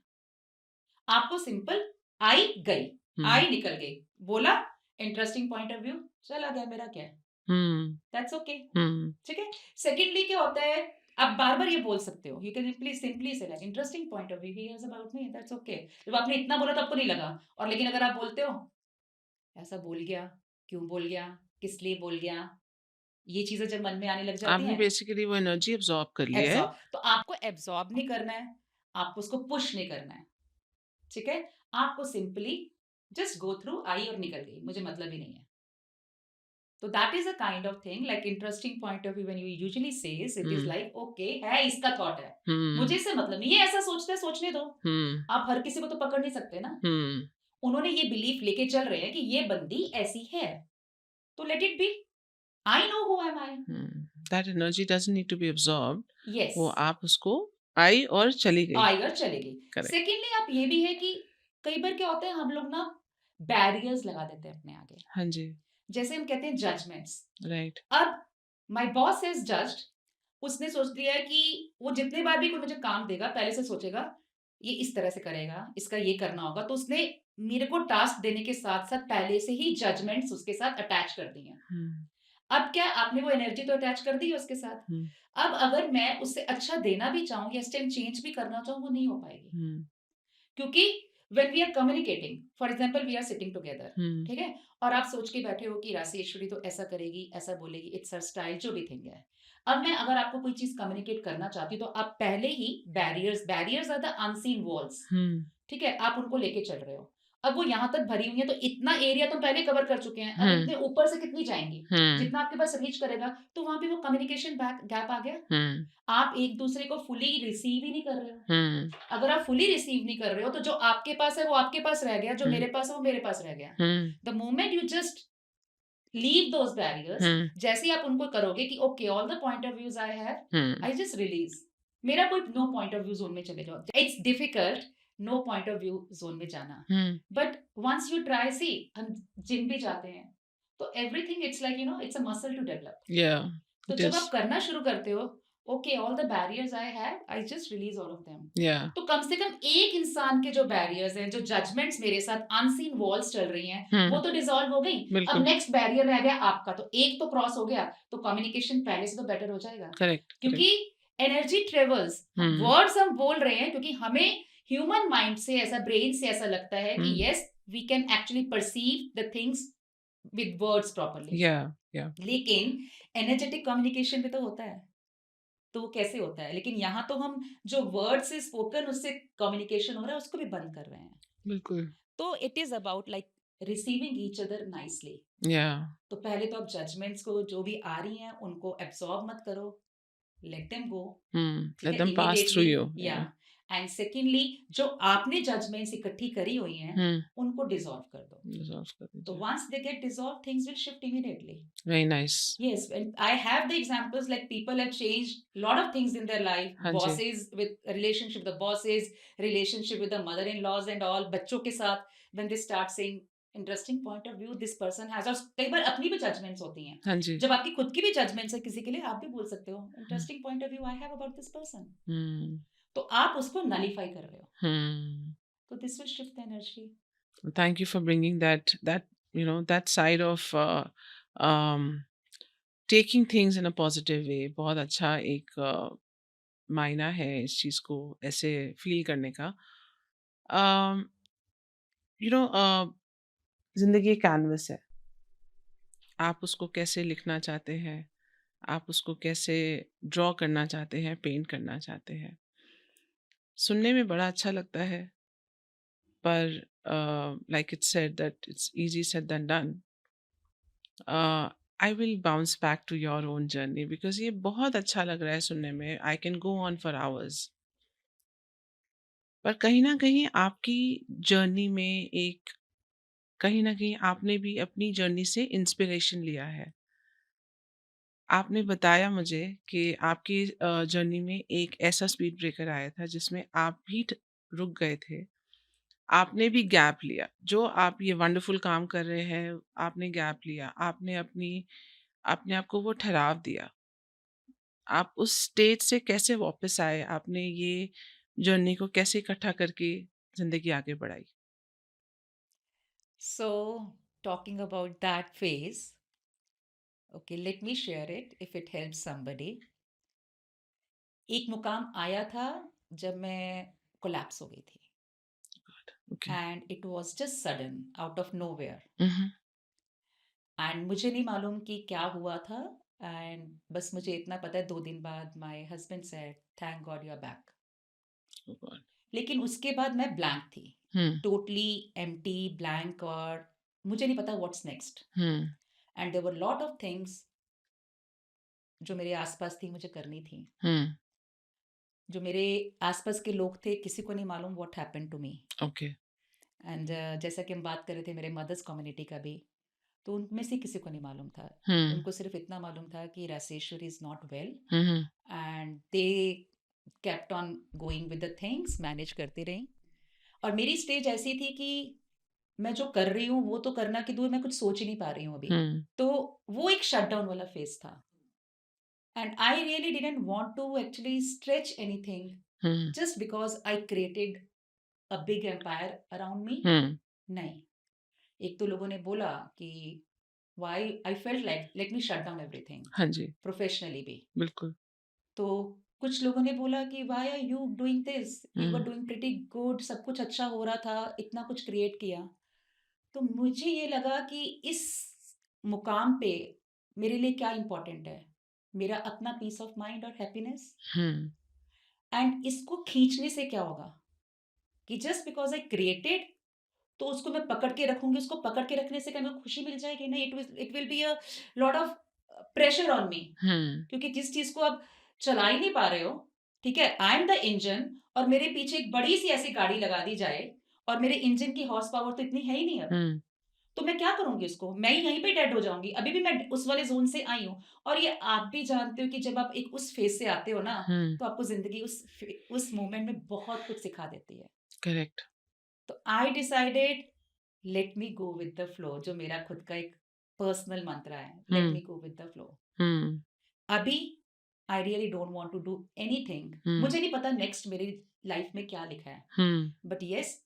आपको सिंपल आई गई, हम्म, आई निकल गई, बोला इंटरेस्टिंग पॉइंट ऑफ व्यू, चला गया मेरा क्या है? हम्म, दैट्स ओके। हम्म, ठीक है सेकेंडली क्या होता है आप बार बार ये बोल सकते हो यू कैन प्लीज सिंपली से like interesting point of view he has about me that's okay जब आपने इतना बोला तो आपको नहीं लगा और लेकिन अगर आप बोलते हो ऐसा बोल गया क्यों बोल गया किस लिए बोल गया ये चीजें जब मन में आने लग जाती आपने हैं बेसिकली वो एनर्जी एब्जॉर्ब कर लिया है। एब्जॉर्ब तो आपको एब्जॉर्ब नहीं करना है आपको उसको पुश नहीं करना है ठीक है आपको सिंपली जस्ट गो थ्रू आई और निकल गई मुझे मतलब ही नहीं है तो that is a kind of thing like interesting point of view when you usually says it is like okay है इसका थॉट है मुझे इससे मतलब नहीं ये ऐसा सोचता है सोचने दो आप हर किसी को तो पकड़ नहीं सकते ना उन्होंने ये बिलीफ लेके चल रहे हैं कि ये बंदी ऐसी है तो let it be I know who am I that energy doesn't need to be absorbed yes वो आप उसको आई और चली गई आई और चलेगी करेक्ट सेकेंडली आप ये भी है कि कई बार क्या होता है हम लोग ना बैरियर्स लगा देते हैं अपने आगे हाँ जी जैसे हम कहते हैं जजमेंट्स राइट अब माय बॉस इज जज्ड उसने सोच लिया है कि वो जितने बार भी कोई मुझे काम देगा पहले से सोचेगा ये इस तरह से करेगा इसका ये करना होगा तो उसने मेरे को टास्क देने के साथ साथ पहले से ही जजमेंट्स उसके साथ अटैच कर दी हैं अब क्या आपने वो एनर्जी तो अटैच कर दी है उसके साथ अब अगर मैं उससे अच्छा देना भी चाहूँ या इस टाइम चेंज भी करना चाहूँ वो नहीं हो पाएगी क्योंकि when we are communicating for example we are sitting together ठीक है और आप सोच के बैठे हो कि राशि तो ऐसा करेगी ऐसा बोलेगी इट्स हर स्टाइल जो भी थिंग है अब मैं अगर आपको कोई चीज कम्युनिकेट करना चाहती हूँ तो आप पहले ही barriers are the unseen walls ठीक है आप उनको लेके चल रहे हो अब वो यहाँ तक भरी हुई है तो इतना एरिया तो पहले कवर कर चुके हैं अब इतने ऊपर से कितनी जाएंगी जितना आपके पास रीच करेगा तो वहां पे वो कम्युनिकेशन गैप आ गया आप एक दूसरे को फुली रिसीव ही नहीं कर रहे हो अगर आप फुली रिसीव नहीं कर रहे हो तो जो आपके पास है वो आपके पास रह गया जो मेरे पास है वो मेरे पास रह गया the moment you just leave those barriers जैसे ही आप उनको करोगे कि okay all the point of views I have I just release मेरा कोई no point of view zone में चले जाओ it's difficult no point of view zone में जाना but once you try see हम जिम भी जाते हैं तो everything it's like it's a muscle to develop तो जब आप करना शुरू करते हो okay all the barriers I have I just release all of them तो कम से कम एक इंसान के जो बैरियर्स हैं जो जजमेंट्स मेरे साथ अनसीन वॉल्स चल रही हैं वो तो डिसॉल्व हो गई अब नेक्स्ट बैरियर रह गया आपका तो एक तो क्रॉस हो गया तो कम्युनिकेशन पहले से तो बेटर हो जाएगा करेक्ट क्योंकि एनर्जी ट्रेवल्स वर्ड्स हम बोल रहे हैं क्योंकि हमें ह्यूमन माइंड से ऐसा ब्रेन से ऐसा लगता है कि yes we can actually perceive the things with words properly लेकिन एनर्जेटिक कम्युनिकेशन भी तो होता है तो वो कैसे होता है लेकिन यहाँ तो हम जो वर्ड से स्पोकन उससे कम्युनिकेशन हो रहा है उसको भी बंद कर रहे हैं बिल्कुल तो it is about like receiving each other nicely तो पहले तो आप जजमेंट्स को जो भी आ रही हैं उनको एब्सॉर्ब मत करो let them go let them pass through you या एंड सेकेंडली जो आपने जजमेंट्स इकट्ठी करी हुई हैं उनको डिसॉल्व कर दो तो once they get dissolve things will shift immediately very nice yes and I have the examples like people have changed lot of things in their life हाँ जी bosses with relationship the bosses relationship with the mother-in-laws and all बच्चों के साथ when they start saying interesting point of view this person has और कई बार अपनी भी जजमेंट्स होती हैं हाँ जी जब आपकी खुद की भी जजमेंट्स है किसी के लिए आप भी बोल सकते हो interesting point of view I have about this person तो आप उसको नलीफाई कर रहे हो तो this will shift the energy thank you for bringing that that side of um taking things in a positive way बहुत अच्छा एक मायना है इस चीज को ऐसे फील करने का यू नो जिंदगी एक कैनवस है आप उसको कैसे लिखना चाहते हैं आप उसको कैसे ड्रॉ करना चाहते हैं पेंट करना चाहते हैं सुनने में बड़ा अच्छा लगता है पर like it said that it's easy said than done I will bounce back to your own journey because ये बहुत अच्छा लग रहा है सुनने में I can go on for hours पर कहीं ना कहीं आपकी जर्नी में एक कहीं ना कहीं आपने भी अपनी जर्नी से इंस्पिरेशन लिया है आपने बताया मुझे कि आपकी जर्नी में एक ऐसा स्पीड ब्रेकर आया था जिसमें आप भी रुक गए थे आपने भी गैप लिया जो आप ये वंडरफुल काम कर रहे हैं आपने गैप लिया आपने अपने आप को वो ठहराव दिया आप उस स्टेज से कैसे वापस आए आपने ये जर्नी को कैसे इकट्ठा करके जिंदगी आगे बढ़ाई so talking about that phase okay let me share it if it helps somebody एक मुकाम आया था जब मैं कोलैप्स हो गई थी okay and it was just sudden out of nowhere mm-hmm. And मुझे नहीं मालूम कि क्या हुआ था एंड बस मुझे इतना पता है 2 दिन बाद my husband said thank God you are back oh God. लेकिन उसके बाद मैं ब्लैंक थी टोटली एम्प्टी ब्लैंक और मुझे नहीं पता what's next and there were lot of things जो मेरे आसपास थी मुझे करनी थी। जो मेरे आसपास के लोग थे किसी को नहीं मालूम what happened to me. Okay. And जैसा कि हम बात कर रहे थे मेरे मदर्स कम्युनिटी का भी, तो उनमें से किसी को नहीं मालूम था। उनको सिर्फ इतना मालूम था कि Rajeshwari is not well, and they kept on going with the things, manage करती रही। और मेरी स्टेज ऐसी थी कि मैं जो कर रही हूँ वो तो करना की दूर, मैं कुछ सोच ही नहीं पा रही हूँ अभी। तो वो एक शटडाउन वाला फेज था, and I really didn't want to actually stretch anything just because I created a big empire around me. नहीं, एक तो लोगों ने बोला कि why, I felt like let me shut down everything, हाँ जी, प्रोफेशनली भी। बिल्कुल। तो कुछ लोगों ने बोला कि why are you doing this, you were hmm, doing pretty good, सब कुछ अच्छा हो रहा था, इतना कुछ क्रिएट किया। तो मुझे ये लगा कि इस मुकाम पे मेरे लिए क्या इम्पोर्टेंट है, मेरा अपना पीस ऑफ माइंड और हैप्पीनेस। हुँ, एंड इसको खींचने से क्या होगा कि जस्ट बिकॉज आई क्रिएटेड, तो उसको मैं पकड़ के रखूंगी, उसको पकड़ के रखने से क्या मुझे खुशी मिल जाएगी? नहीं, it will be a lot of pressure on me. Hmm, क्योंकि जिस चीज को आप चला ही नहीं पा रहे हो, ठीक है, आई एम द इंजन, और मेरे पीछे एक बड़ी सी ऐसी गाड़ी लगा दी जाए, और मेरे इंजन की हॉर्स पावर तो इतनी है ही नहीं अब, हुँ, तो मैं क्या करूंगी उसको? मैं ही यहीं पे डेड हो जाऊंगी। अभी भी मैं उस वाले जोन से आई हूँ। और ये आप भी जानते हो कि जब आप एक उस फेज से आते हो ना, हुँ, तो आपको जिंदगी उस मोमेंट में बहुत कुछ सिखा देती है। करेक्ट। तो I decided, let me go with the flow, जो मेरा खुद का एक पर्सनल मंत्र है, let hmm, me go with the flow. Hmm, अभी I really don't want to do anything. Hmm, मुझे नहीं पता नेक्स्ट मेरी लाइफ में क्या लिखा है, हुँ, बट यस,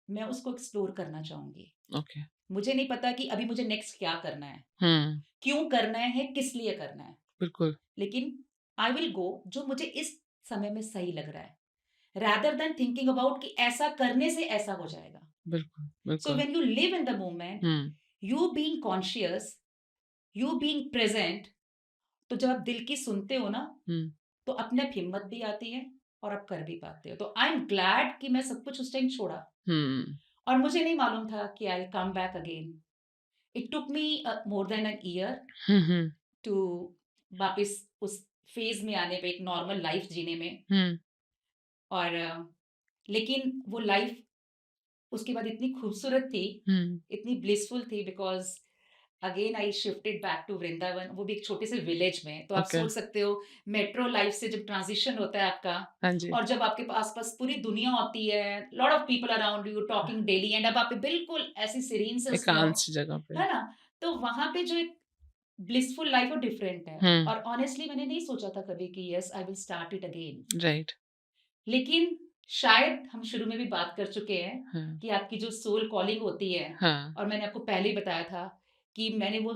मैं उसको एक्सप्लोर करना चाहूंगी। ओके। मुझे नहीं पता कि अभी मुझे नेक्स्ट क्या करना है, हुँ, क्यों करना है, किस लिए करना है, बिल्कुल, लेकिन आई विल गो जो मुझे इस समय में सही लग रहा है, rather than thinking about कि ऐसा करने से ऐसा हो जाएगा। बिल्कुल, So बिल्कुल। when you live in the moment, hmm, you being conscious, you being present, तो जब आप दिल की सुनते हो ना, हुँ, तो अपने आप हिम्मत भी आती है और आप कर भी पाते हो। तो आई एम ग्लैड कि मैं सब कुछ उस टाइम छोड़ा, हुँ, और मुझे नहीं मालूम था कि I will come back again. It took me more than an year hmm, hmm, to वापस उस फेज में आने पे, एक नॉर्मल लाइफ जीने में। हुँ, और लेकिन वो लाइफ उसके बाद इतनी खूबसूरत थी, हुँ, इतनी ब्लिसफुल थी, because again I shifted back to Vrindavan, वो भी एक छोटे से विलेज में। तो आप ओके। सोच सकते हो, मेट्रो लाइफ से जब ट्रांज़िशन होता है आपका, हाँ जी, और जब आपके आस-पास पूरी दुनिया होती है, lot of people around you talking daily, and अब आप बिल्कुल ऐसी सीरीन से उसमें हो, एकांत सी जगह पे। है ना? तो वहाँ पे जो एक ब्लिसफुल लाइफ वो डिफरेंट है। हुँ, और ऑनेस्टली मैंने नहीं सोचा था कभी कि yes, I will start it again. Right, लेकिन शायद हम शुरू में भी बात कर चुके हैं हाँ, कि आपकी जो सोल कॉलिंग होती है, हाँ, और मैंने आपको पहले ही बताया था कि मैंने वो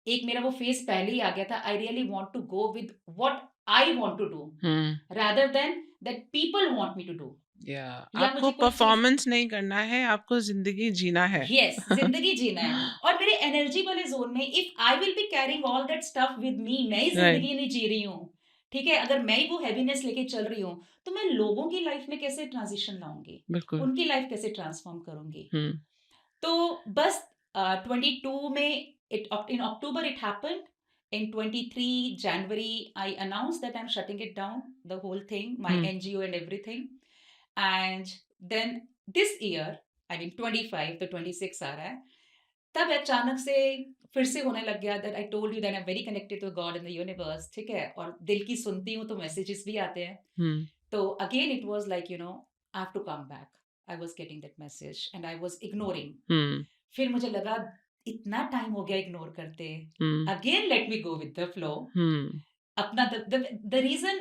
एक मेरा वो फेज पहले ही आ गया था। I really want to go with what I want to do, hmm, rather than that people want me to do. या या आपको मुझे कोई चीज, परफॉर्मेंस नहीं करना है, आपको ज़िंदगी जीना है। यस, जिंदगी जीना है। और मेरे एनर्जी वाले जोन में if I will be carrying all that stuff with me, मैं ही राइट, जिंदगी नहीं जी रही हूँ, ठीक है, अगर मैं ही वो हैवीनेस लेके चल रही हूँ, तो मैं लोगों की लाइफ में कैसे ट्रांजिशन लाऊंगी, बिल्कुल। उनकी लाइफ कैसे ट्रांसफॉर्म करूंगी? हुँ, तो बस 22 में, it in October it happened. In 23 January, I announced that I'm shutting it down, the whole thing, my hmm, NGO and everything. And then this year, I mean 25, तो 26 आ रहा है, तब अचानक से फिर से होने लग गया that I told you that I am very connected to God in the universe, ठीक है, और दिल की सुनती हूँ तो मैसेजेस भी आते हैं। हुँ, तो again it was like I have to come back. I was getting that message and I was ignoring. Hmm, फिर मुझे लगा इतना टाइम हो गया इग्नोर करते, hmm, again let me go with the flow. Hmm, अपना द रीजन,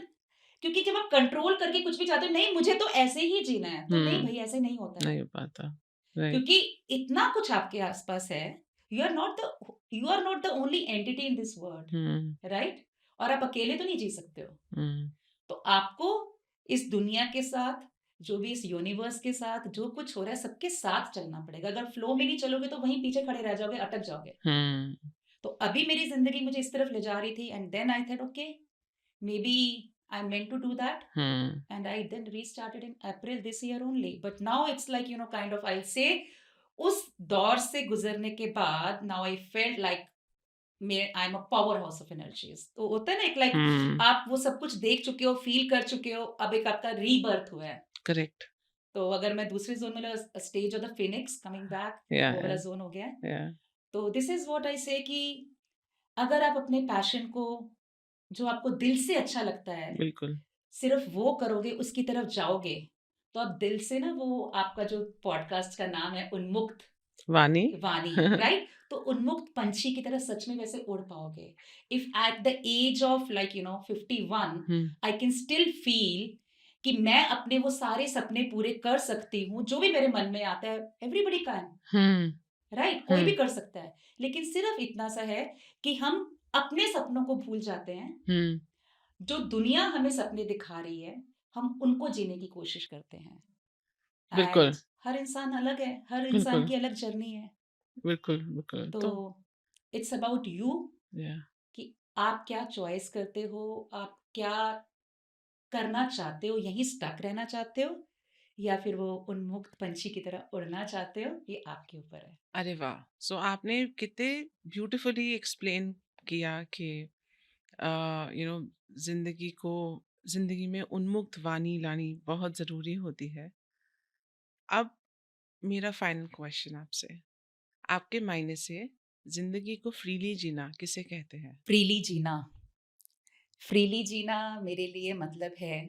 क्योंकि जब आप कंट्रोल करके कुछ भी चाहते हो, नहीं मुझे तो ऐसे ही जीना है, तो नहीं हुँ, भाई, ऐसे नहीं होता है। नहीं हो पाता। राइट, क्योंकि इतना कुछ आपके आसपास है, you are not the only entity in this hmm, world, right? और आप अकेले तो नहीं जी सकते हो। हुँ, तो आपको इस दुनिया के साथ, जो भी इस यूनिवर्स के साथ जो कुछ हो रहा है, सबके साथ चलना पड़ेगा। अगर फ्लो में नहीं चलोगे तो वहीं पीछे खड़े रह जाओगे, अटक जाओगे। हुँ, तो अभी मेरी जिंदगी मुझे इस तरफ ले जा रही थी, and then I thought okay, maybe I am meant to do that. Hmm, And I then restarted in April this year only. But now it's like, kind of, I'll say, उस दौर से गुजरने के बाद now I felt like I am a power house of energies. तो होता है ना एक लाइक हम्म। आप वो सब कुछ देख चुके हो, फील कर चुके हो, अब एक आपका रीबर्थ हुआ है। करेक्ट। तो अगर मैं दूसरे जोन में stage of the Phoenix coming back, या वो वाला जोन हो गया है। या तो दिस इज व्हाट आई से कि अगर आप अपने पैशन को, जो आपको दिल से अच्छा लगता है, बिल्कुल। सिर्फ वो करोगे, उसकी तरफ जाओगे, तो आप दिल से ना, वो आपका जो पॉडकास्ट का नाम है उन्मुक्त वानी। वाणी, राइट? तो उन्मुक्त पंछी की तरह सच में वैसे उड़ पाओगे। If at the age of like 51 hmm. I can still feel कि मैं अपने वो सारे सपने पूरे कर सकती हूँ जो भी मेरे मन में आता है। Everybody can, hmm. राइट? कोई भी हम्म। कर सकता है। लेकिन सिर्फ इतना सा है कि हम अपने सपनों को भूल जाते हैं। हम्म। जो दुनिया हमें सपने दिखा रही है, हम उनको जीने की कोशिश करते हैं। बिल्कुल। एंड हर इंसान अलग है, हर इंसान बिल्कुल। की अलग जर्नी है। बिल्कुल। बिल्कुल तो तो इट्स अबाउट यू या कि आप क्या चॉइस करते हो, आप क्या करना चाहते हो, यहीं स्टक रहना चाहते हो, या फिर वो उन्मुक्त पंछी की तरह उड़ना चाहते हो, ये आपके ऊपर है। अरे वाह! सो आपने कितने ब्यूटीफुली एक्सप्लेन किया कि ज़िंदगी को ज़िंदगी में उन्मुक्त वाणी लानी बहुत ज़रूरी होती है। अब मेरा फाइनल क्वेश्चन आपसे, आपके मायने से ज़िंदगी को फ्रीली जीना किसे कहते हैं? फ्रीली जीना, फ्रीली जीना मेरे लिए मतलब है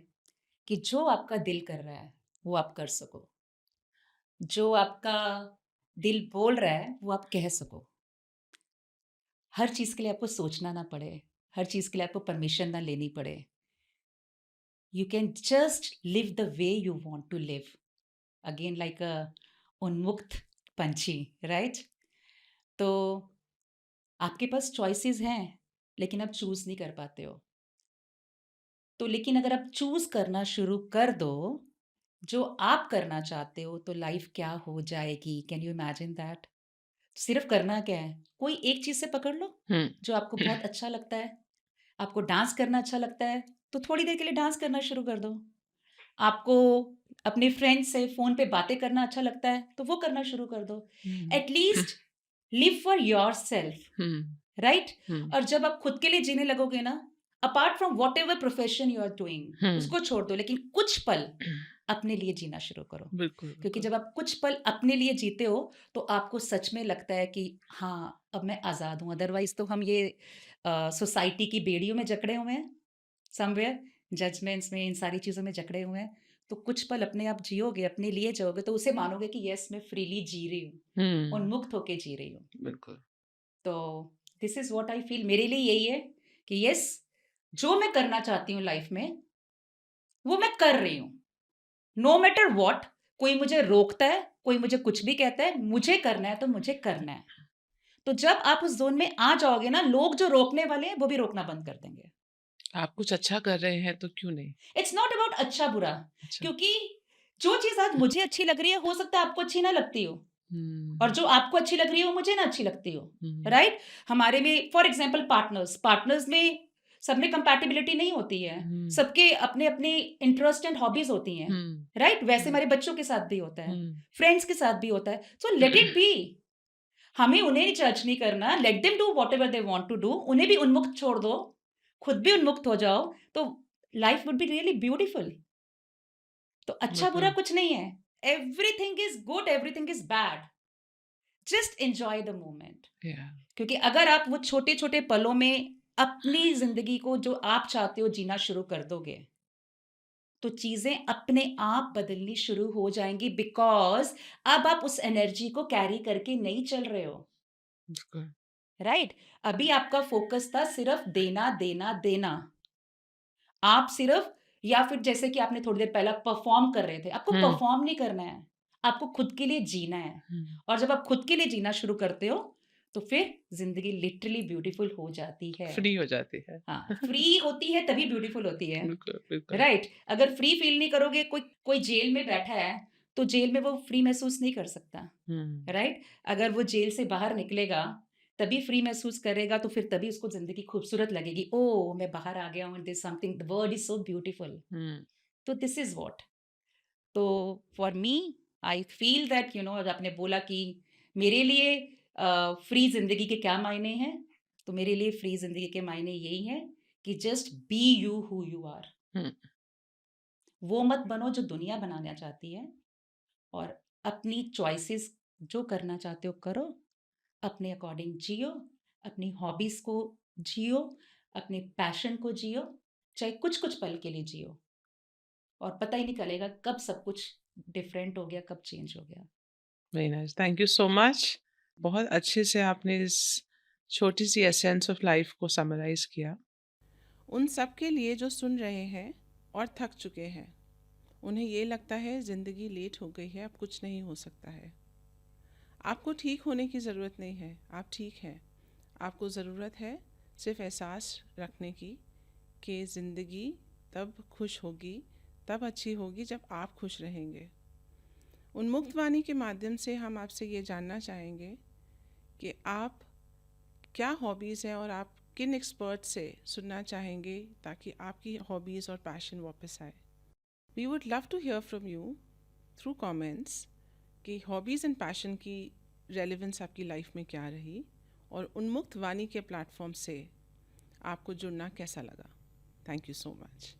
कि जो आपका दिल कर रहा है, वो आप कर सको। जो आपका दिल बोल रहा है, वो आप कह सको। हर चीज़ के लिए आपको सोचना ना पड़े, हर चीज़ के लिए आपको परमिशन ना लेनी पड़े। You can just live the way you want to live. Again, like a उन्मुक्त पंछी, राइट? तो आपके पास चॉइसेस हैं, लेकिन आप चूज़ नहीं कर पाते हो। तो लेकिन अगर आप चूज़ करना शुरू कर दो, जो आप करना चाहते हो, तो लाइफ़ क्या हो जाएगी? Can you imagine that? सिर्फ़ करना क्या है? कोई एक चीज़ से पकड़ लो, हुँ। जो आपको बहुत अच्छा लगता है। आपको डांस करना अच्छा लगता है, तो थोड़ी देर के लिए डांस करना शुरू कर दो। आपको अपने फ्रेंड्स से फ़ोन पे बातें करना अच्छा लगता है, तो वो करना शुरू कर दो। Hmm. At least live for yourself, hmm. Right? Hmm. और जब आप खुद के लिए जीने लगोगे ना, apart from whatever profession you are doing, hmm. उसको छोड़ दो, लेकिन कुछ पल अपने लिए जीना शुरू करो। बिल्कुल, क्योंकि बिल्कुल। जब आप कुछ पल अपने लिए जीते हो, तो आपको सच में लगता है कि हाँ, अब मैं आज़ाद हूँ। अदरवाइज़ तो हम ये सोसाइटी की बेड़ियों में जकड़े हुए हैं, समवेयर जजमेंट्स में, इन सारी चीज़ों में जकड़े हुए हैं। तो कुछ पल अपने आप जियोगे, अपने लिए जियोगे, तो उसे मानोगे कि यस, मैं फ्रीली जी रही हूँ, हुँ। उन्मुक्त होके जी रही हूँ। बिल्कुल। तो this is what I feel, मेरे लिए यही है कि यस, जो मैं करना चाहती हूँ लाइफ़ में, वो मैं कर रही हूँ। नो मैटर व्हाट, कोई मुझे रोकता है, कोई मुझे कुछ भी कहता है, मुझे करना है तो मुझे करना है। तो जब आप उस ज़ोन में आ जाओगे ना, लोग जो रोकने वाले हैं, वो भी रोकना बंद कर देंगे। आप कुछ अच्छा कर रहे हैं तो क्यों नहीं? इट्स नॉट अबाउट अच्छा-बुरा, अच्छा। क्योंकि जो चीज़ आज मुझे अच्छी लग रही है, हो सकता है आपको अच्छी ना लगती हो, और हुँ। जो आपको अच्छी लग रही है, वो मुझे ना अच्छी लगती हो, हुँ। राइट? हमारे में फॉर एग्ज़ाम्पल पार्टनर्स, पार्टनर्स में सब में कंपैटिबिलिटी नहीं होती है। हुँ। सबके अपने-अपने इंटरेस्ट एंड हॉबीज़ होती हैं, हुँ। राइट? वैसे हुँ। हमारे बच्चों के साथ भी होता है, हुँ। फ्रेंड्स के साथ भी होता है। So let it be. हमें उन्हें जज नहीं करना, let them do whatever they want to do, उन्हें भी उन्मुक्त छोड़ दो, खुद भी उन्मुक्त हो जाओ, तो life would be really beautiful. तो अच्छा-बुरा बिल्कुल। कुछ नहीं है। Everything is good, everything is bad. Just enjoy the moment. या क्योंकि अगर आप वो छोटे-छोटे पलों में अपनी ज़िंदगी को जो आप चाहते हो जीना शुरू कर दोगे, तो चीज़ें अपने आप बदलनी शुरू हो जाएँगी, बिकॉज़ अब आप उस एनर्जी को कैरी करके नहीं चल रहे हो। बिल्कुल। राइट? अभी आपका फ़ोकस था सिर्फ़ देना, देना, देना। आप सिर्फ़, या फिर जैसे कि आपने थोड़ी देर पहले परफ़ॉर्म कर रहे थे, आपको हुँ। परफ़ॉर्म नहीं करना है, आपको खुद के लिए जीना है। हुँ। और जब आप खुद के लिए जीना शुरू करते हो, तो फिर ज़िंदगी लिटरली ब्यूटीफुल हो जाती है। फ्री हो जाती है। हाँ, फ्री होती है तभी ब्यूटीफुल होती है, बिल्कुल, बिल्कुल। राइट? अगर फ्री फ़ील नहीं करोगे, कोई कोई जेल में बैठा है, तो जेल में वो फ्री महसूस नहीं कर सकता। हुँ। राइट? अगर वो जेल से बाहर निकलेगा, तभी फ्री महसूस करेगा, तो फिर तभी उसको ज़िंदगी खूबसूरत लगेगी। ओह! मैं बाहर आ गया हूँ, there is something, the world is so beautiful. Hmm. तो दिस इज़ व्हाट। तो for me, I feel that आपने बोला कि मेरे लिए फ्री ज़िंदगी के क्या मायने हैं? तो मेरे लिए फ्री ज़िंदगी के मायने यही हैं कि just be you who you are. Hmm, वो मत बनो जो दुनिया बनाना चाहती है, और अपनी चॉइसेस जो करना चाहते हो करो, अपने अकॉर्डिंग जियो, अपनी हॉबीज़ को जियो, अपने पैशन को जियो, चाहे कुछ-कुछ पल के लिए जियो, और पता ही नहीं चलेगा कब सब कुछ डिफरेंट हो गया, कब चेंज हो गया। Very nice, thank you so much. बहुत अच्छे से आपने इस छोटी-सी एसेंस ऑफ लाइफ़ को समराइज़ किया। उन सब के लिए जो सुन रहे हैं और थक चुके हैं, उन्हें ये लगता है ज़िंदगी लेट हो गई है, अब कुछ नहीं हो सकता है। आपको ठीक होने की ज़रूरत नहीं है, आप ठीक हैं। आपको ज़रूरत है सिर्फ़ एहसास रखने की कि ज़िंदगी तब खुश होगी, तब अच्छी होगी जब आप खुश रहेंगे। उन्मुक्त वाणी के माध्यम से हम आपसे ये जानना चाहेंगे कि आप क्या हॉबीज़ हैं और आप किन एक्सपर्ट से सुनना चाहेंगे ताकि आपकी हॉबीज़ और पैशन वापस आए। We would love to hear from you through comments कि हॉबीज़ एंड पैशन की रेलेवेंस आपकी लाइफ में क्या रही और उन्मुक्त वाणी के प्लेटफॉर्म से आपको जुड़ना कैसा लगा। Thank you so much.